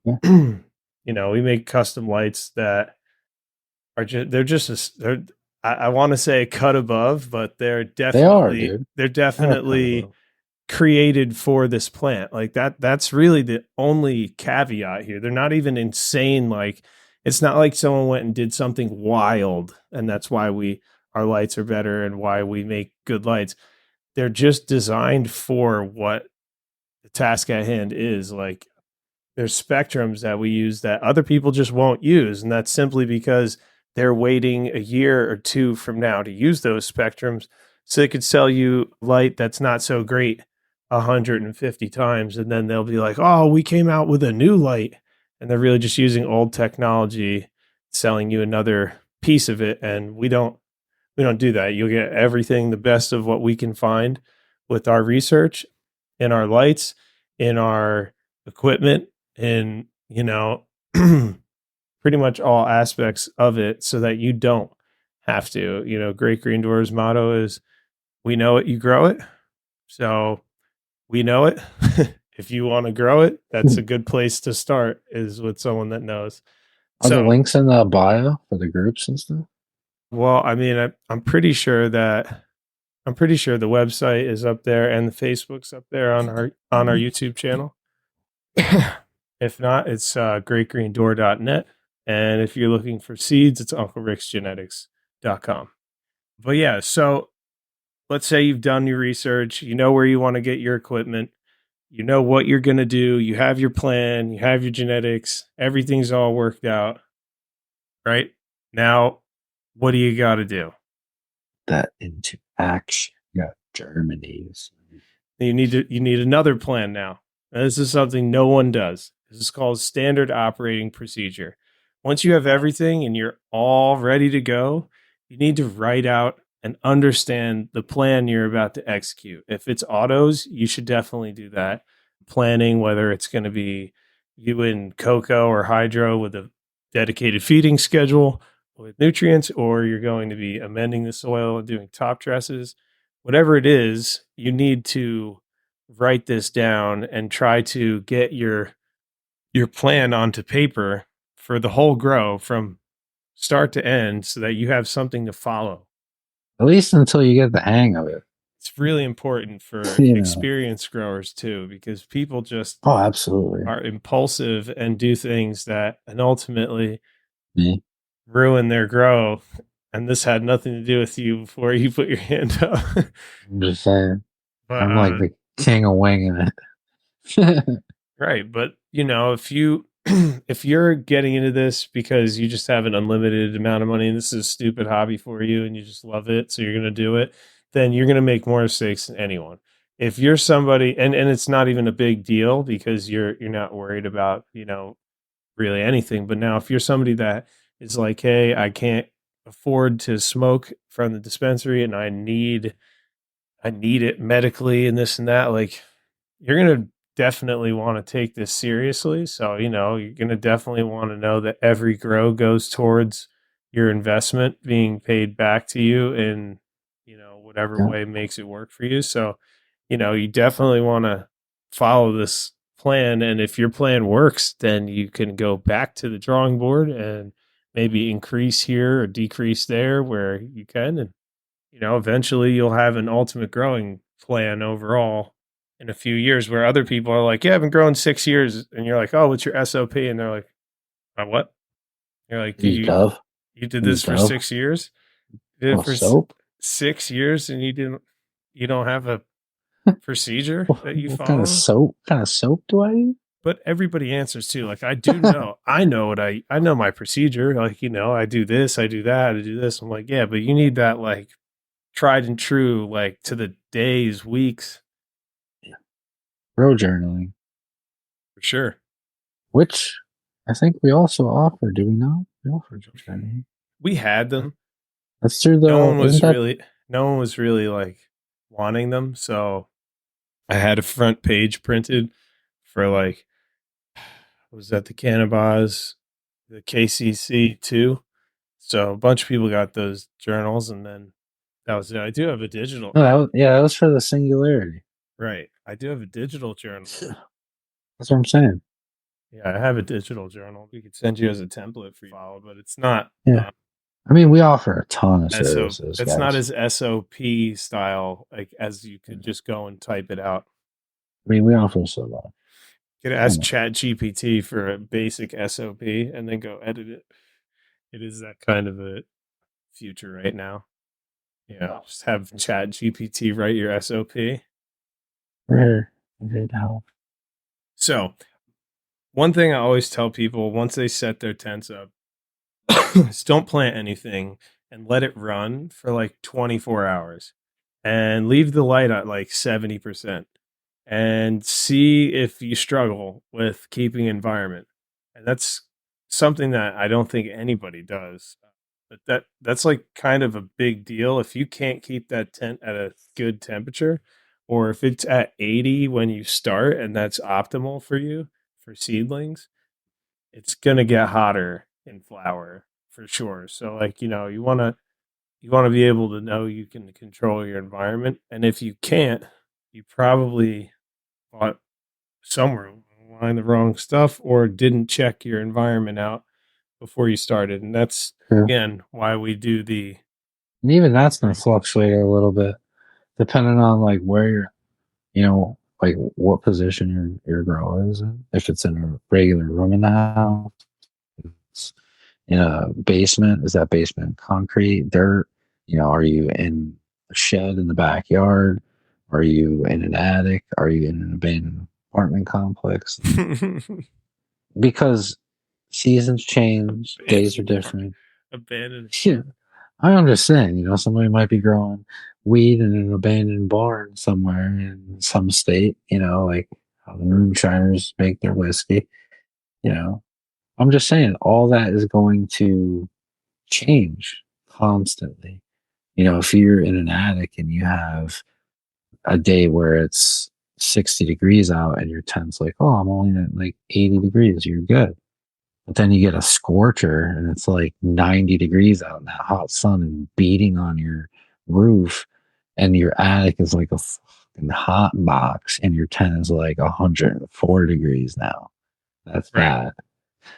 Yeah, We make custom lights that are just they're I want to say a cut above, but they are, dude. they're They're kind definitely of created for this plant. Like that's really the only caveat here. They're not even insane. Like it's not like someone went and did something wild and that's why our lights are better and why we make good lights. They're just designed for what the task at hand is. Like there's spectrums that we use that other people just won't use, and that's simply because they're waiting a year or two from now to use those spectrums so they could sell you light that's not so great 150 times. And then they'll be like, oh, we came out with a new light. And they're really just using old technology, selling you another piece of it. And we don't do that. You'll get everything, the best of what we can find with our research, in our lights, in our equipment, in, pretty much all aspects of it so that you don't have to. Great Green Doors motto is, we know it, you grow it. So we know it. If you want to grow it, that's a good place to start, is with someone that knows. Are the So, links in the bio for the groups and stuff? well, I mean, I'm pretty sure the website is up there and the Facebook's up there on our YouTube channel. If not, it's greatgreendoor.net. And if you're looking for seeds, it's unclericksgenetics.com. But yeah, so let's say you've done your research, you know where you want to get your equipment, you know what you're going to do, you have your plan, you have your genetics, everything's all worked out, right? Now, what do you got to do? That into action. Yeah, Germany's. You need another plan now. And this is something no one does. This is called standard operating procedure. Once you have everything and you're all ready to go, you need to write out and understand the plan you're about to execute. If it's autos, you should definitely do that. Planning, whether it's going to be you in cocoa or hydro with a dedicated feeding schedule with nutrients, or you're going to be amending the soil and doing top dresses. Whatever it is, you need to write this down and try to get your plan onto paper for the whole grow from start to end so that you have something to follow. At least until you get the hang of it. It's really important for You know. experienced growers too, because people just Oh, absolutely. are impulsive and do things that and ultimately Me. ruin their grow. And this had nothing to do with you before you put your hand up. I'm just saying. But I'm like the king of winging it. right, but if you if you're getting into this because you just have an unlimited amount of money and this is a stupid hobby for you and you just love it, so you're going to do it, then you're going to make more mistakes than anyone. If you're somebody, and it's not even a big deal because you're not worried about, really anything, but now if you're somebody that is like, "Hey, I can't afford to smoke from the dispensary and I need it medically and this and that," like, you're going to definitely want to take this seriously. So, you're going to definitely want to know that every grow goes towards your investment being paid back to you in, whatever Yeah. way makes it work for you. So, you definitely want to follow this plan. And if your plan works, then you can go back to the drawing board and maybe increase here or decrease there where you can. And, eventually you'll have an ultimate growing plan overall in a few years, where other people are like, yeah, I've been growing 6 years. And you're like, oh, what's your SOP? And they're like, what? You're like, Use you, Dove. you did Use this for Dove. 6 years? You did it Well, for soap. 6 years and you don't have a procedure that you What kind of follow? soap? What kind of soap do I use? But everybody answers too. Like, I do know, I know I know my procedure. Like, I do this, I do that, I do this. I'm like, yeah, but you need that like tried and true, like to the days, weeks. Grow journaling, For sure. which I think we also offer. Do we not? We offer grow journaling. We had them. That's through No the. one Isn't was that? really no one was really like wanting them. So I had a front page printed for like, was that the cannabis, the KCC too. So a bunch of people got those journals, and then that was it. I do have a digital. No, yeah, that was for the singularity. Right. I do have a digital journal. That's what I'm saying. Yeah, I have a digital journal. We could send you as a template for you to follow, but it's not Yeah. I mean, we offer a ton of SO. services, It's not guys. as SOP style, like, as you could just go and type it out. I mean, we offer so much. You could ask Chat GPT for a basic SOP and then go edit it. It is that kind of a future right now. Just have Chat GPT write your SOP. We're here to help. So, one thing I always tell people once they set their tents up is don't plant anything and let it run for like 24 hours and leave the light at like 70% and see if you struggle with keeping environment. And that's something that I don't think anybody does. But that's like kind of a big deal. If you can't keep that tent at a good temperature, or if it's at 80 when you start and that's optimal for you for seedlings, it's gonna get hotter in flower for sure. So like, you wanna be able to know you can control your environment. And if you can't, you probably bought somewhere online the wrong stuff or didn't check your environment out before you started. And that's True. again why we do the And even that's going to fluctuate a little bit depending on like where you're, like what position your grow is in. If it's in a regular room in the house, it's in a basement, is that basement concrete, dirt? Are you in a shed in the backyard? Are you in an attic? Are you in an abandoned apartment complex? Because seasons change, days are abandoned different. abandoned. Yeah, I understand. Somebody might be growing weed in an abandoned barn somewhere in some state. Like how the moonshiners make their whiskey. You know, I'm just saying all that is going to change constantly. If you're in an attic and you have a day where it's 60 degrees out and your tent's like, oh, I'm only at like 80 degrees, you're good. But then you get a scorcher and it's like 90 degrees out in that hot sun and beating on your roof, and your attic is like a fucking hot box and your tent is like 104 degrees now. That's Right, bad.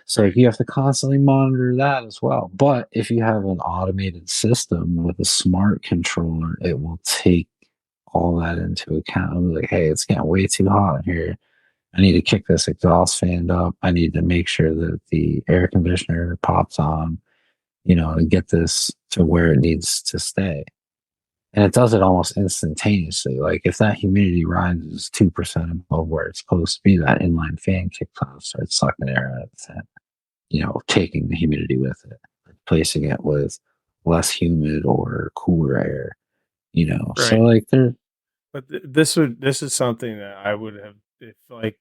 So right. you have to constantly monitor that as well. But if you have an automated system with a smart controller, it will take all that into account. It'll be like, hey, it's getting way too hot in here. I need to kick this exhaust fan up. I need to make sure that the air conditioner pops on, to get this to where it needs to stay. And it does it almost instantaneously. Like if that humidity rises 2% above where it's supposed to be, that inline fan kicks on, starts sucking air out of the tent, taking the humidity with it, replacing it with less humid or cooler air, So Right. like there, But this is something that I would have, if like,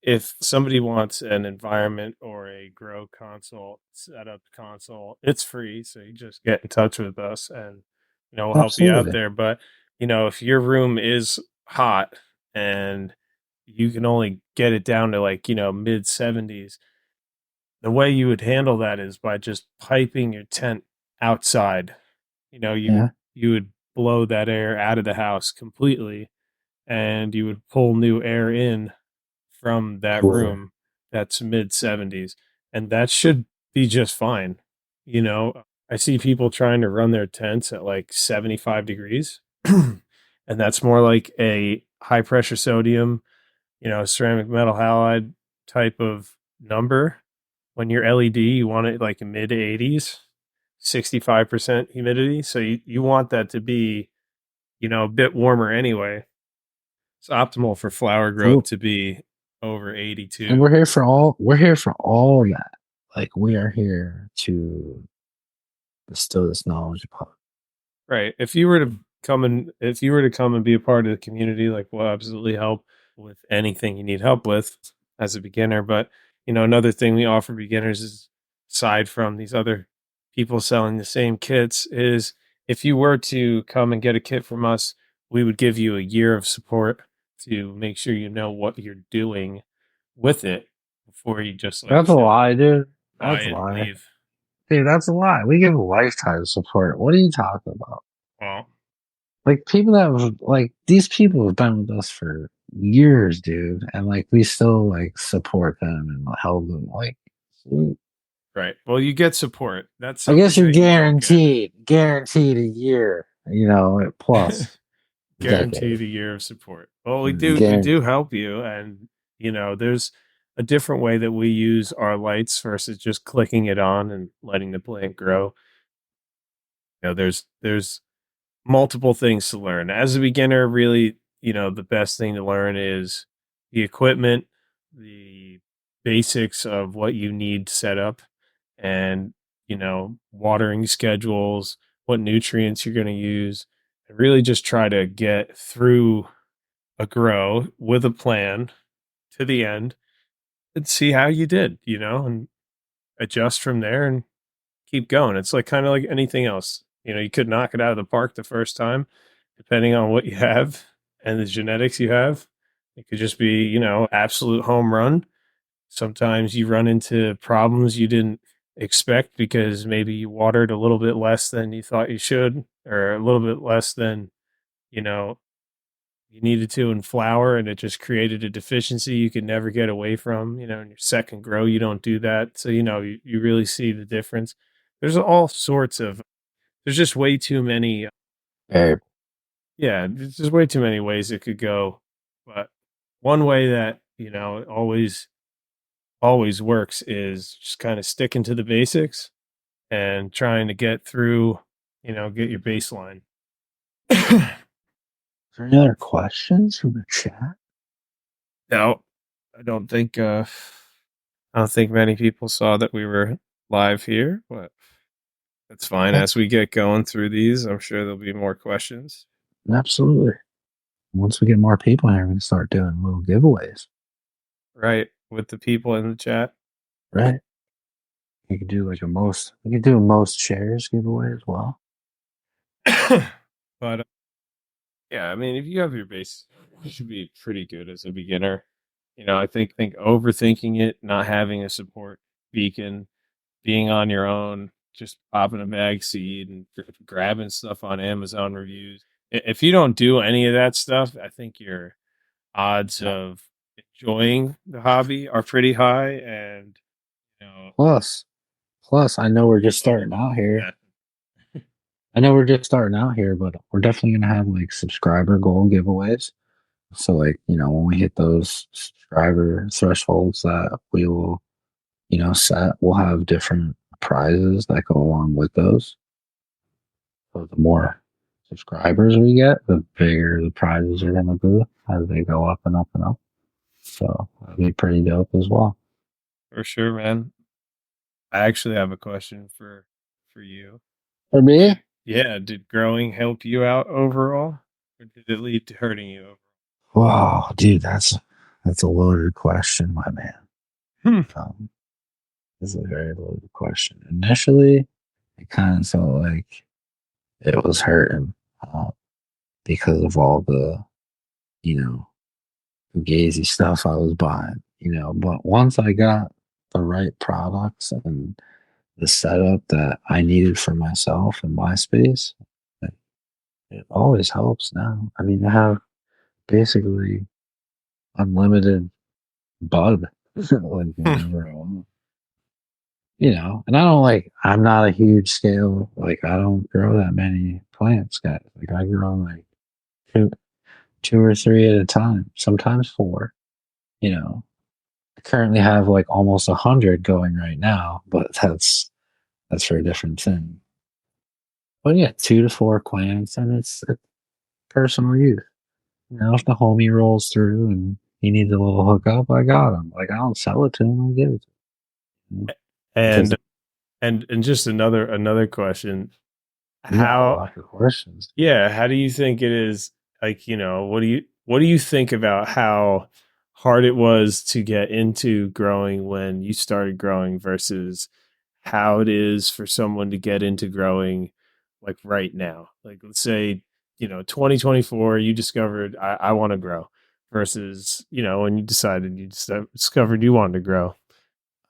if somebody wants an environment or a grow console setup console, it's free. So you just get in touch with us and we'll help you out absolutely. there. But if your room is hot and you can only get it down to like, mid 70s, the way you would handle that is by just piping your tent outside. Yeah. You would blow that air out of the house completely and you would pull new air in from that Cooler. room that's mid 70s, and that should be just fine. I see people trying to run their tents at like 75 degrees, and that's more like a high pressure sodium, ceramic metal halide type of number. When your LED, you want it like mid 80s, 65% humidity. So you want that to be, a bit warmer anyway. It's optimal for flower growth Absolutely. to be over And 82. we're here for all of that. Like we are here to bestow this knowledge upon. Right. If you were to come and be a part of the community, like we'll absolutely help with anything you need help with as a beginner. But another thing we offer beginners is, aside from these other people selling the same kits, is if you were to come and get a kit from us, we would give you a year of support to make sure you know what you're doing with it before you just like That's a lie, dude. buy That's a it and lie. leave. Dude, that's a lie. We give lifetime support. What are you talking about? Well, Like people that have like these people have been with us for years, dude, and like we still like support them and help them. Like, right. Well, you get support. That's I guess something you're that you don't get. guaranteed a year, plus a decade. Guaranteed a year of support. Well, we Guaranteed. do help you, and there's a different way that we use our lights versus just clicking it on and letting the plant grow. There's multiple things to learn. As a beginner, really, the best thing to learn is the equipment, the basics of what you need set up, and, watering schedules, what nutrients you're going to use, and really just try to get through a grow with a plan to the end and see how you did, and adjust from there and keep going. It's like kind of like anything else. You could knock it out of the park the first time, depending on what you have and the genetics you have. It could just be, absolute home run. Sometimes you run into problems you didn't expect because maybe you watered a little bit less than you thought you should, or a little bit less than, you know, you needed to in flour, and it just created a deficiency you could never get away from. In your second grow, you don't do that. So, you really see the difference. There's all sorts of, there's just way too many. Very. Yeah, there's just way too many ways it could go. But one way that, always works is just kind of sticking to the basics and trying to get through, get your baseline. Is there any other questions from the chat? No, I don't think many people saw that we were live here, but that's fine. Okay. As we get going through these, I'm sure there'll be more questions. Absolutely. Once we get more people here, we're going to start doing little giveaways. Right, with the people in the chat. Right. We could do a most shares giveaway as well. But yeah, I mean, if you have your base, you should be pretty good as a beginner. I think overthinking it, not having a support beacon, being on your own, just popping a bag seed and grabbing stuff on Amazon reviews. If you don't do any of that stuff, I think your odds of enjoying the hobby are pretty high. And Plus, I know we're just starting out here. I know we're just starting out here, but we're definitely going to have like subscriber goal giveaways. So, like, when we hit those subscriber thresholds that we will, set, we'll have different prizes that go along with those. So, the more subscribers we get, the bigger the prizes are going to be as they go up and up and up. So, that'll be pretty dope as well. For sure, man. I actually have a question for you. For me? Yeah, did growing help you out overall, or did it lead to hurting you? Wow, dude, that's a loaded question, my man. This is a very loaded question. Initially, it kind of felt like it was hurting because of all the, you know, fugazi stuff I was buying, But once I got the right products and the setup that I needed for myself and my space, it always helps now. I mean, I have basically unlimited bud like whenever I want. And I don't I'm not a huge scale, I don't grow that many plants, guys. Like I grow like two, two or three at a time, sometimes four, you know. I currently have like almost 100 going right now, but that's for a different thing. But yeah, 2 to 4 plants, and it's personal use. If the homie rolls through and he needs a little hookup, I got him. Like I don't sell it to him, I give it to him. Because And just another question. you got a How lot of questions. Yeah, how do you think it is, like, what do you think about how hard it was to get into growing when you started growing versus how it is for someone to get into growing like right now? Like let's say, 2024, you discovered I want to grow versus, when you decided you discovered you wanted to grow.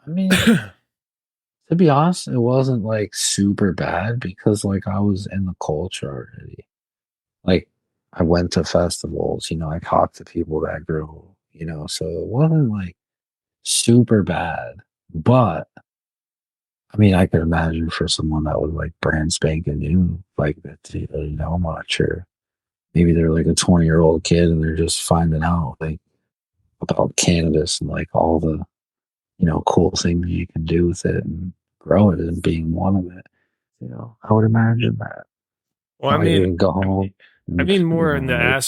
I mean, to be honest, it wasn't like super bad because like I was in the culture already. Like I went to festivals, I talked to people that grew, so it wasn't like super bad. But I mean, I could imagine for someone that was like brand spanking new, like that didn't really know much, or maybe they're like a 20-year-old kid and they're just finding out like about cannabis and like all the, cool things you can do with it and grow it and being one of it. I would imagine that. Well, I Not like they mean, can go home I and, mean more in the like,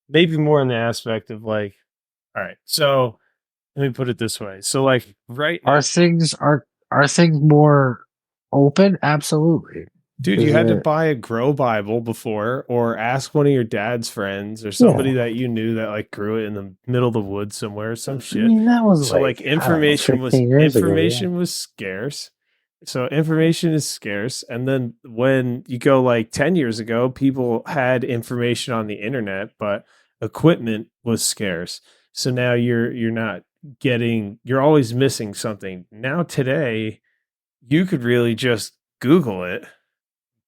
maybe more in the aspect of like, all right, so let me put it this way. So like right now, are Are things more open? Absolutely. Dude, you Is had to it? buy a grow Bible before or ask one of your dad's friends or somebody Yeah. that you knew that like grew it in the middle of the woods somewhere or some I shit. mean, that was So like, like I don't know, 15 years ago. Yeah. information was scarce. So information is scarce. And then when you go like 10 years ago, people had information on the internet, but equipment was scarce. So now you're not getting, you're always missing something. Now today, you could really just Google it,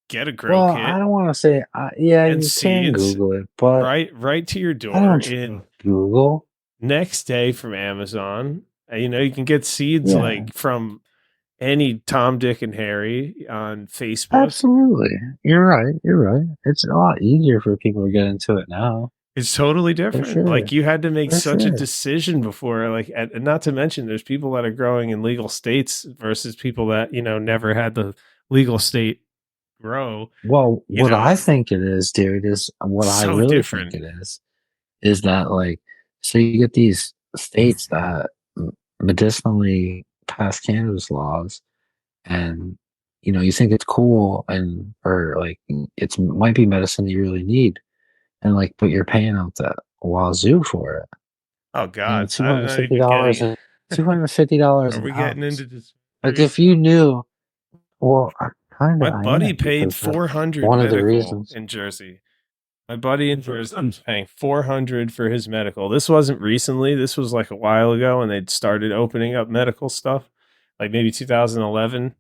get a grow Well, I kit don't want to say, yeah, and you can seeds Google it, but right to your I door don't in trust Google. next day from Amazon. You know, you can get seeds Yeah, like from any Tom, Dick, and Harry on Facebook. absolutely. You're right. You're right. It's a lot easier for people to get into it now. It's totally For different. Like sure. you had to make For such a sure. decision before, like, and not to mention, there's people that are growing in legal states versus people that never had the legal state grow. Well, You what know, I think it is, dude, is what I so really think different. it is that like, so you get these states that medicinally pass cannabis laws, and you think it's cool, and or like it's might be medicine that you really need, and like, but you're paying out the wazoo for it, Oh and God, two I don't hundred know. fifty Even getting. dollars and $250 Are an we getting ounce. into Like dispensaries? if you knew, well, kind My of I buddy am, paid because that's 400 one of the medical reasons. in Jersey. My buddy in Jersey was paying 400 for his medical. This wasn't recently. This was like a while ago, and they'd started opening up medical stuff, like maybe 2011.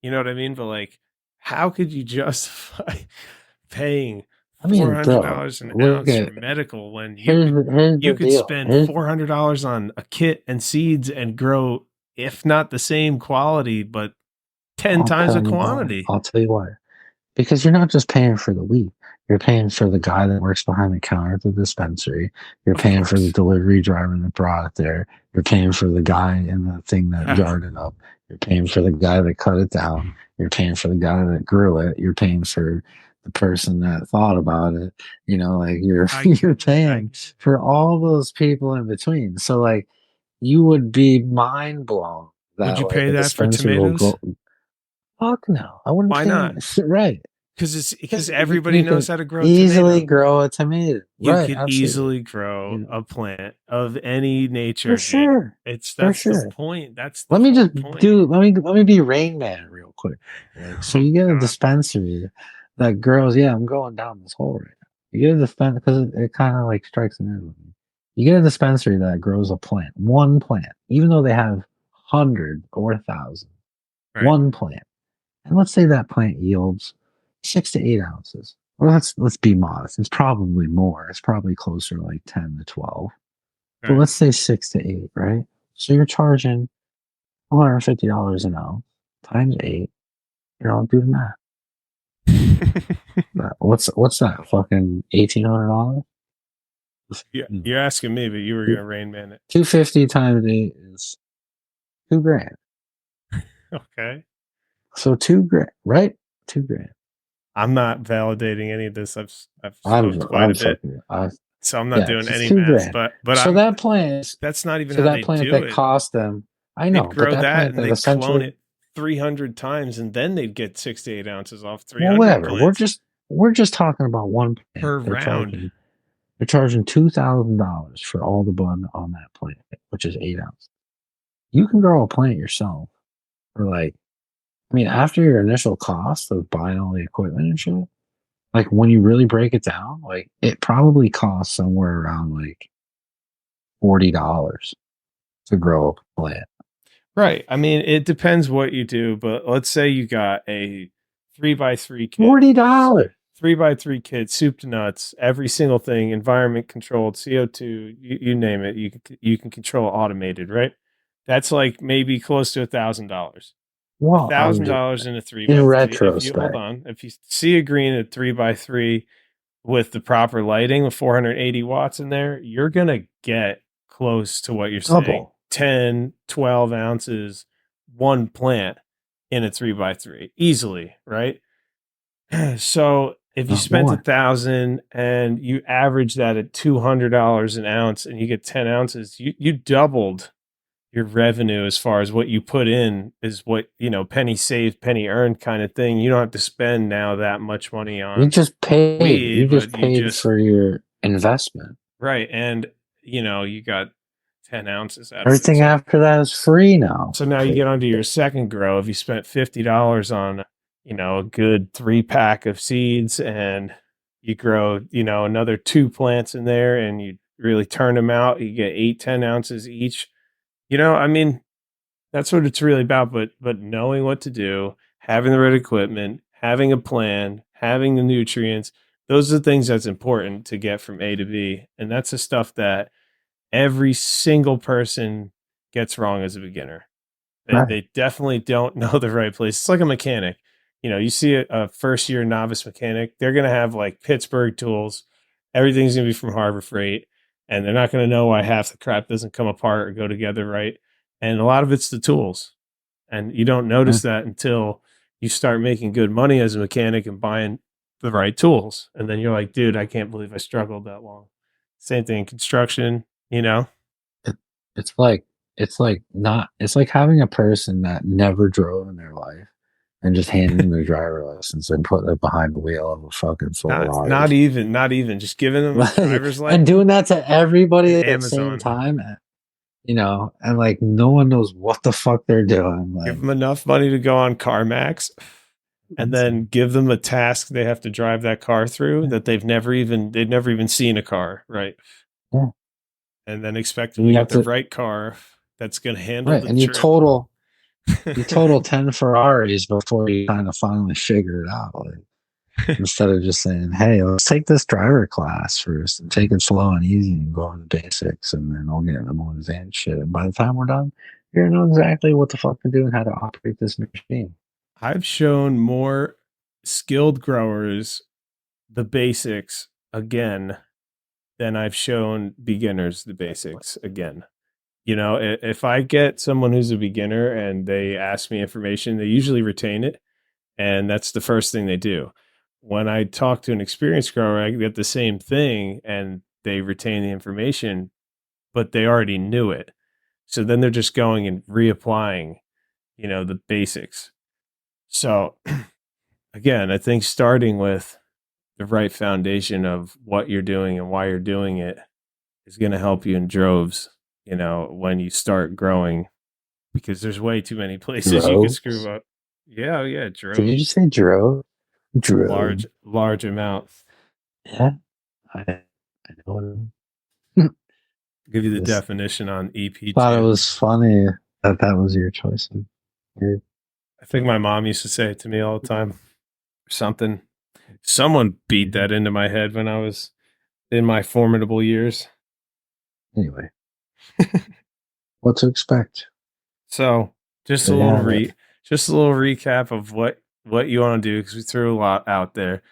You know what I mean? But like, how could you justify paying I four mean, hundred bro, dollars an look ounce for at medical when here's the you could deal. spend Here's $400 on a kit and seeds and grow, if not the same quality, but 10 I'll times the tell you why. quantity? I'll tell you why. Because you're not just paying for the weed. You're paying for the guy that works behind the counter at the dispensary. You're Of paying for the course. delivery driver that brought it there. You're paying for the guy in the thing that Yeah. jarred it up. You're paying for the guy that cut it down. You're paying for the guy that grew it. You're paying for the person that thought about it. Like you're I you're get it. I paying get it. for all those people in between. So like you would be mind blown Would that you like pay a that for dispensary will tomatoes? go. Fuck no, I wouldn't Why pay. not? Right. Because Because everybody you knows can how to grow a easily tomato. grow a tomato. You Right, could absolutely. easily grow You know, a plant of any for nature, G. sure. It's For that's the sure. point. That's the Let me whole just point. let me be Rain Man real quick. Right? So Oh you get a God. dispensary that grows, yeah, I'm going down this hole right now. You get a dispensary because it kind of like strikes a nerve with me. You get a dispensary that grows a plant, one plant, even though they have hundred or thousand, Right. one plant. And let's say that plant yields 6 to 8 ounces. Well, let's be modest. It's probably more. It's probably closer to like 10 to 12. But Right. let's say 6 to 8, right? So you're charging $250 an ounce times eight. Do the math. What's that? Fucking $1,800? Yeah, you're asking me, but you were gonna Rain Man it. 250 times eight is 2 grand. Okay. So 2 grand, right? 2 grand. I'm not validating any of this. I've I'm smoked quite I'm a bit, fucking so I'm not yeah, doing it's any two math. grand. But So I'm that plant that's not even So how that they plant do that it. cost them, I They'd know, but grow that that plant and that they'd clone essentially, it 300 times, and then they'd get 6 to 8 ounces off well, 300 whatever. We're plants just we're just talking about one plant. per round. They're charging $2,000 for all the bud on that plant, which is 8 ounces. You can grow a plant yourself for like, I mean, after your initial cost of buying all the equipment and shit, like when you really break it down, like it probably costs somewhere around like $40 to grow a plant. Right. I mean, it depends what you do, but let's say you got a 3x3 kit, $40. 3x3 kit, soup to nuts, every single thing, environment controlled, CO2, you name it. You can control automated, right? That's like maybe close to $1,000. A Well, thousand dollars in a three in by three. If you hold retrospect, on, if you see a green at 3x3 with the proper lighting with 480 watts in there, you're gonna get close to what you're saying. double, 10, 12 ounces, one plant in a 3x3 easily, right? So if you not spent more. 1,000 and you average that at $200 an ounce and you get 10 ounces, you doubled your revenue as far as what you put in is what, penny saved, penny earned kind of thing. You don't have to spend now that much money You on just paid. You weed, just but you paid just, for your investment. right. And, you got 10 ounces out of it. Everything after that is free now. So now you get onto your second grow. If you spent $50 on, a good 3-pack of seeds, and you grow, another 2 plants in there, and you really turn them out, you get 8-10 ounces each. I mean, that's what it's really about. But knowing what to do, having the right equipment, having a plan, having the nutrients, those are the things that's important to get from A to B. And that's the stuff that every single person gets wrong as a beginner. Right. They definitely don't know the right place. It's like a mechanic. You see a first year novice mechanic, they're going to have like Pittsburgh tools. Everything's going to be from Harbor Freight, and they're not going to know why half the crap doesn't come apart or go together right. And a lot of it's the tools. And you don't Right. notice that until you start making good money as a mechanic and buying the right tools. And then you're like, dude, I can't believe I struggled that long. Same thing in construction. It, it's like it's like having a person that never drove in their life and just handing them their driver license and put it behind the wheel of a fucking Not Ferrari. even just giving them a driver's And license. doing that to everybody at the same Amazon. time, and like no one knows what the fuck they're doing. Give Like, them enough money to go on CarMax, and then give them a task they have to drive that car through that they've never even seen a car, right? yeah. And then expect them And to you get have the to, right car that's going to handle right. the And trip. you total 10 Ferraris before you kind of finally figure it out. Like, instead of just saying, hey, let's take this driver class first and take it slow and easy and go on the basics and then we'll get into more advanced shit. And by the time we're done, you're gonna know exactly what the fuck to do and how to operate this machine. I've shown more skilled growers the basics again than I've shown beginners the basics again. If I get someone who's a beginner and they ask me information, they usually retain it. And that's the first thing they do. When I talk to an experienced grower, I get the same thing and they retain the information, but they already knew it. So then they're just going and reapplying, the basics. So again, I think starting with the right foundation of what you're doing and why you're doing it is going to help you in droves, when you start growing, because there's way too many places you could screw Droves? up. Yeah, yeah, Did you just droves. say drove? Drove. Large amount. Yeah, I know. Give you the Just definition on thought it EP2. was funny that that was your choice. Weird. I think my mom used to say it to me all the time. Something. Someone beat that into my head when I was in my formidable years. Anyway, what to expect? So just a There you little have it. just a little recap of what you want to do, because we threw a lot out there.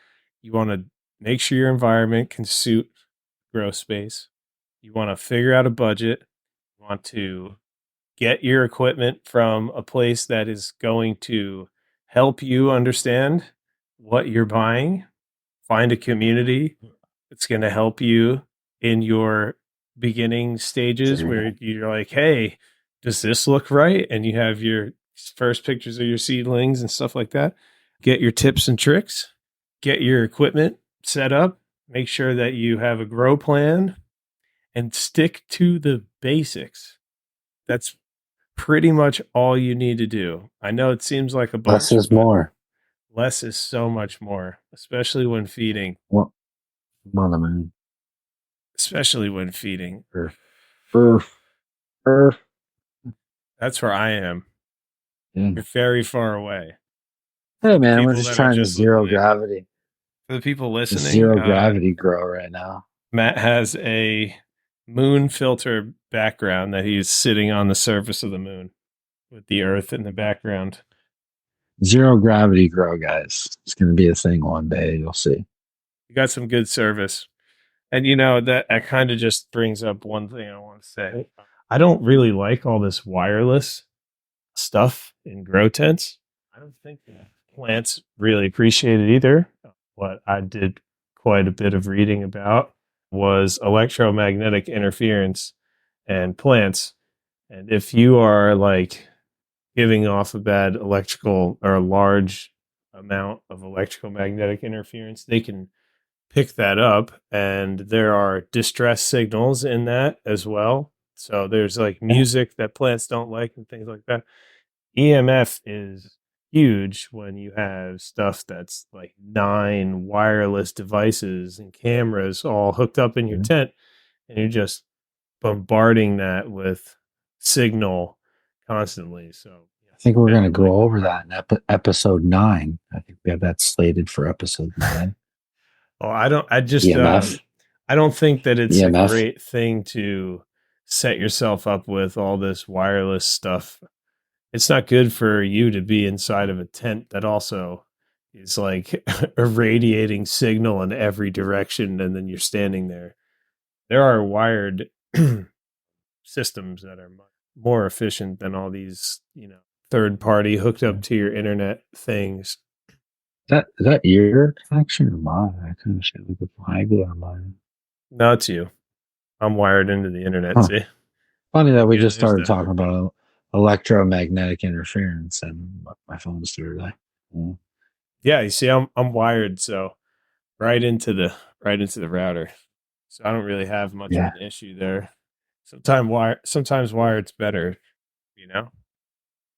You want to make sure your environment can suit grow space. You want to figure out a budget. You want to get your equipment from a place that is going to help you understand what you're buying. Find a community that's going to help you in your beginning stages where you're like, hey, does this look right? And you have your first pictures of your seedlings and stuff like that. Get your tips and tricks, get your equipment set up, make sure that you have a grow plan, and stick to the basics. That's pretty much all you need to do. I know it seems like a Less bunch, is but more. less is so much more, especially when feeding. Well, mother man. Especially when feeding. Earth. Earth. Earth. That's where I am. Yeah. You're very far away. Hey For the man, we're people just that are trying to just zero listening, gravity. for the people Just listening, zero gravity grow right now. Matt has a moon filter background that he's sitting on the surface of the moon with the earth in the background. Zero gravity grow, guys. It's gonna be a thing one day. You'll see. You got some good service. And that kind of just brings up one thing I want to say. I don't really like all this wireless stuff in grow tents. I don't think that plants really appreciate it either. What I did quite a bit of reading about was electromagnetic interference and plants. And if you are like giving off a bad electrical or a large amount of electrical magnetic interference, they can pick that up. And there are distress signals in that as well. So there's like Yeah. music that plants don't like and things like that. EMF is huge when you have stuff that's like 9 wireless devices and cameras all hooked up in your Yeah. tent, and you're just bombarding that with signal constantly. So I think we're yeah, going to like go over that in episode 9. I think we have that slated for episode 9. oh, I don't. I just EMF. I don't think that it's a EMF. great thing to set yourself up with all this wireless stuff. It's not good for you to be inside of a tent that also is like irradiating signal in every direction, and then you're standing there. There are wired systems that are much more efficient than all these, third party hooked Yeah. up to your internet things. Is that your connection or mine? I kind of shit like a flag on mine. No, it's you. I'm wired into the internet. Huh. See, Funny that we yeah, just there's started that. talking about electromagnetic interference and my phone started like, yeah. Yeah, you see, I'm wired so right into the router, so I don't really have much of Yeah. an issue there. Sometimes wired's better, you know.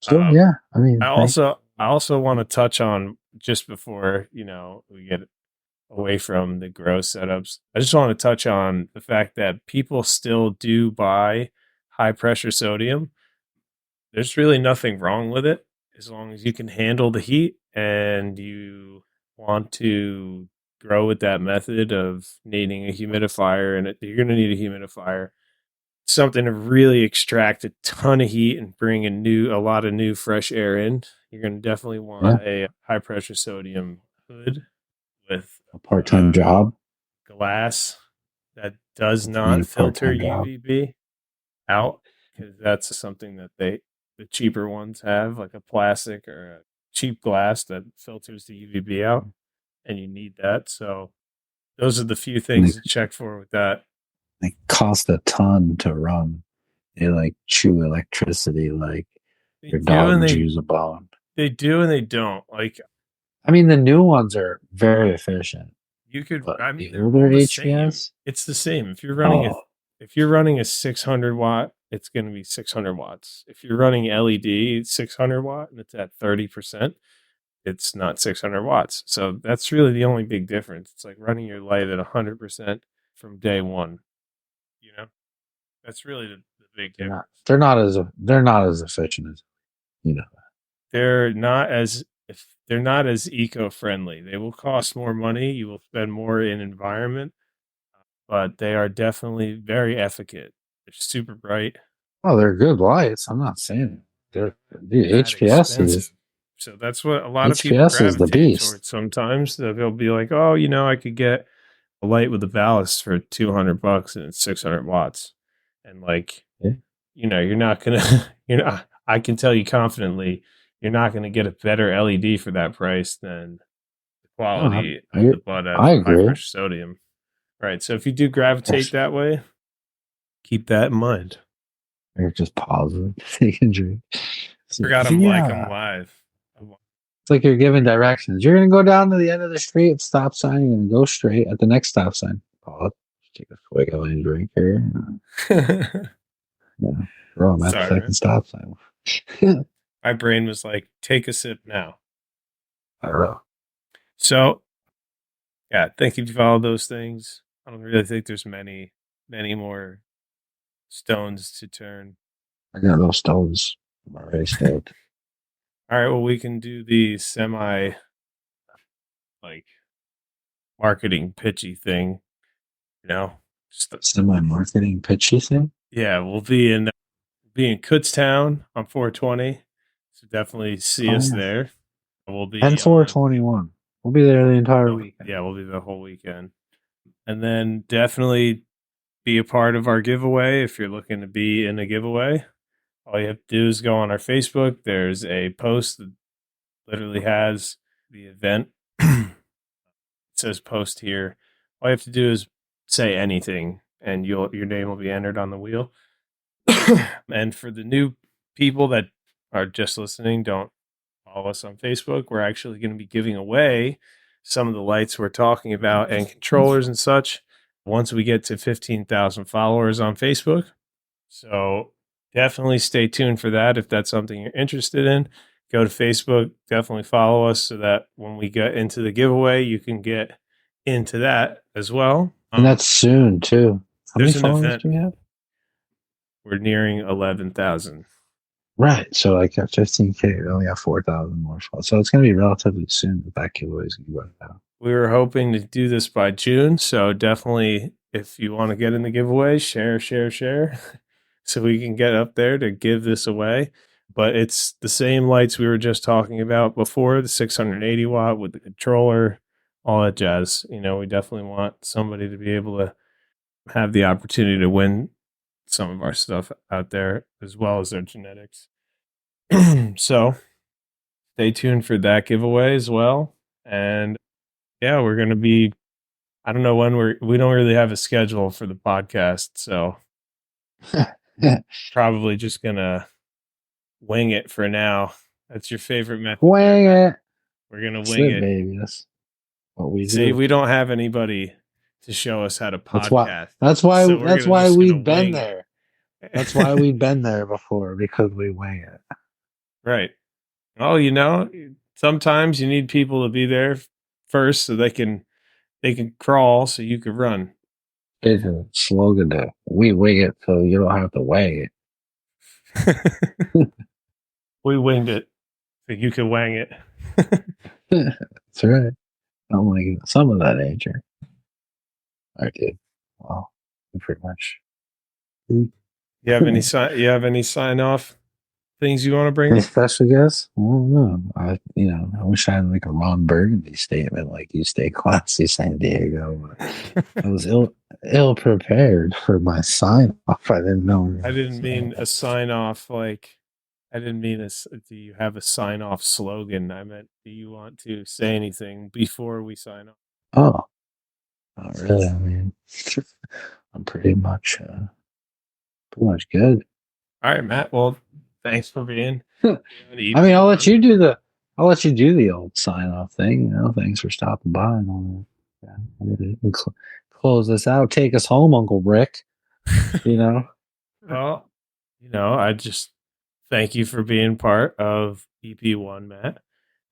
So Um, yeah, I mean, thank I also want to touch on just before we get away from the gross setups. I just want to touch on the fact that people still do buy high pressure sodium. There's really nothing wrong with it as long as you can handle the heat and you want to grow with that method of needing a humidifier. And you're going to need a humidifier, something to really extract a ton of heat and bring a lot of new fresh air in. You're going to definitely yeah, want a high pressure sodium hood with a part-time job. glass that does If you need not a filter part-time job. UVB out, because that's something that the cheaper ones have, like a plastic or a cheap glass that filters the UVB out, and you need that. So those are the few And things to check for with that. they cost a ton to run. They like chew electricity like They your do and dog they chews a bone. they do and they don't. Like I mean, the new ones are very efficient, you could, but I mean, the they're all older the same. HVS, It's the same. oh, If you're running a 600 watt, it's going to be 600 watts. If you're running LED 600 watt and it's at 30%, it's not 600 watts. So that's really the only big difference. It's like running your light at 100% from day one. You know, that's really the big they're not difference. they're not as efficient as you know. They're not as if they're not as eco friendly. They will cost more money. You will spend more in environment, but they are definitely very efficient. They're super bright, Oh, they're good lights. I'm not saying they're dude, that HPS expensive. is So that's what a lot of people HPS is the gravitate beast. towards. Sometimes they'll be like, "Oh, I could get a light with a ballast for $200 and it's 600 watts," and like, Yeah. you're not gonna, I can tell you confidently, you're not gonna get a better LED for that price than the No, quality of I, the bud out I of a high agree. pressure sodium. Right. So if you do gravitate Yes, that way, keep that in mind. they're just positive. They can drink. I So, forgot I'm yeah. live. It's like you're giving directions. You're gonna go down to the end of the street, stop sign, you're gonna go straight at the next stop sign. Pause. Take a quick and drink here. Yeah. Bro, I'm at the Sorry, second man. stop sign. My brain was like, take a sip now. I don't know. So yeah, I think if you follow those things, I don't really think there's many more stones to turn. I got those stoves. I'm already stoked. All right, well, we can do the semi like marketing pitchy thing, you know. Just Semi marketing pitchy thing. yeah, we'll be in Kutztown on 420, so definitely see Oh us yeah. there. We'll And be on 421. We'll be there the entire oh weekend. yeah, we'll be the whole weekend, and then definitely be a part of our giveaway if you're looking to be in a giveaway. All you have to do is go on our Facebook. There's a post that literally has the event. It says post here. All you have to do is say anything, and your name will be entered on the wheel. And for the new people that are just listening, don't follow us on Facebook. We're actually going to be giving away some of the lights we're talking about and controllers and such once we get to 15,000 followers on Facebook. So definitely stay tuned for that. If that's something you're interested in, go to Facebook, definitely follow us so that when we get into the giveaway, you can get into that as well. And that's soon too. How many There's an followers event. do we have? We're nearing 11,000. Right. So like at 15K, we only have 4,000 more followers. So it's going to be relatively soon that giveaway is going to go out. We were hoping to do this by June. So definitely, if you want to get in the giveaway, share, so we can get up there to give this away. But it's the same lights we were just talking about before, the 680 watt with the controller, all that jazz. You know, we definitely want somebody to be able to have the opportunity to win some of our stuff out there as well as their genetics. So stay tuned for that giveaway as well. And yeah, we're going to be, I don't know when we don't really have a schedule for the podcast. So probably just going to wing it for now. That's your favorite method. Wing it. We're going to That's wing it, it. baby. That's what we See, do. we don't have anybody to show us how to That's podcast. that's why we've been wing there. That's why we've been there before, because we wing it. Right. Well, you know, sometimes you need people to be there first so they can crawl so you can run. It's a slogan to we wing it so you don't have to wang it. We winged it so you can wang it. That's right. I'm like some of that nature. I did. Well, pretty much. You have any sign off things you want to bring Any up? special guests? Well, no. I wish I had like a Ron Burgundy statement, like you stay classy, San Diego. I was ill prepared for my sign off. I didn't know. I didn't mean a sign off like I didn't mean do you have a sign off slogan? I meant, do you want to say anything before we sign off? Oh, not really. I mean, I'm pretty much good. All right, Matt. Well, thanks for being. I mean, I'll let you do the old sign off thing. Thanks for stopping by and all that. Yeah, we'll close this out. Take us home, Uncle Rick. Well, I just thank you for being part of EP1, Matt,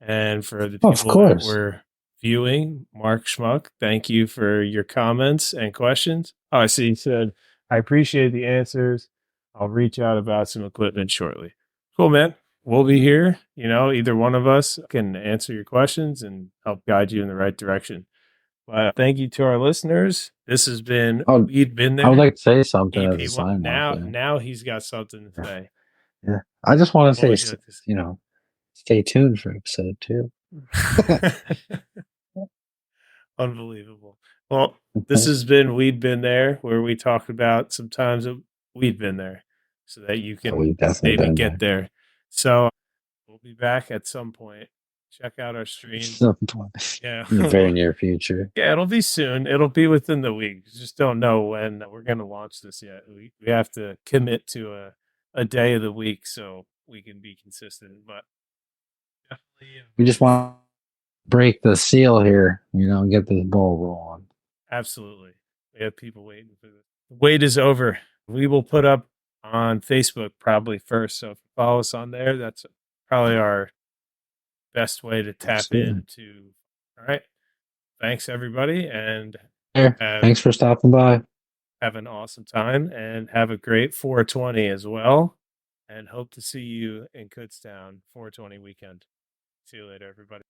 and for the Of people that course. were viewing, Mark Schmuck. Thank you for your comments and questions. Oh, I see. You said I appreciate the answers. I'll reach out about some equipment shortly. Cool, man. We'll be here. Either one of us can answer your questions and help guide you in the right direction. But thank you to our listeners. This has been We'd Been There. I would like to say something as a EP1. sign off. Now he's got something to say. Yeah. I just want to What would say, you like to say? stay tuned for episode 2. Unbelievable. Well, this has been We'd Been There, where we talk about sometimes we've been there so that you can maybe get there. So we'll be back at some point. Check out our streams. Yeah. In the very near future. Yeah, it'll be soon. It'll be within the week. Just don't know when we're going to launch this yet. We have to commit to a day of the week so we can be consistent. But definitely, we just want to break the seal here, and get this ball rolling. Absolutely. We have people waiting for this. The wait is over. We will put up on Facebook probably first. So if you follow us on there, that's probably our best way to tap into. All right. Thanks, everybody. And thanks for stopping by. Have an awesome time and have a great 420 as well. And hope to see you in Kutztown 420 weekend. See you later, everybody.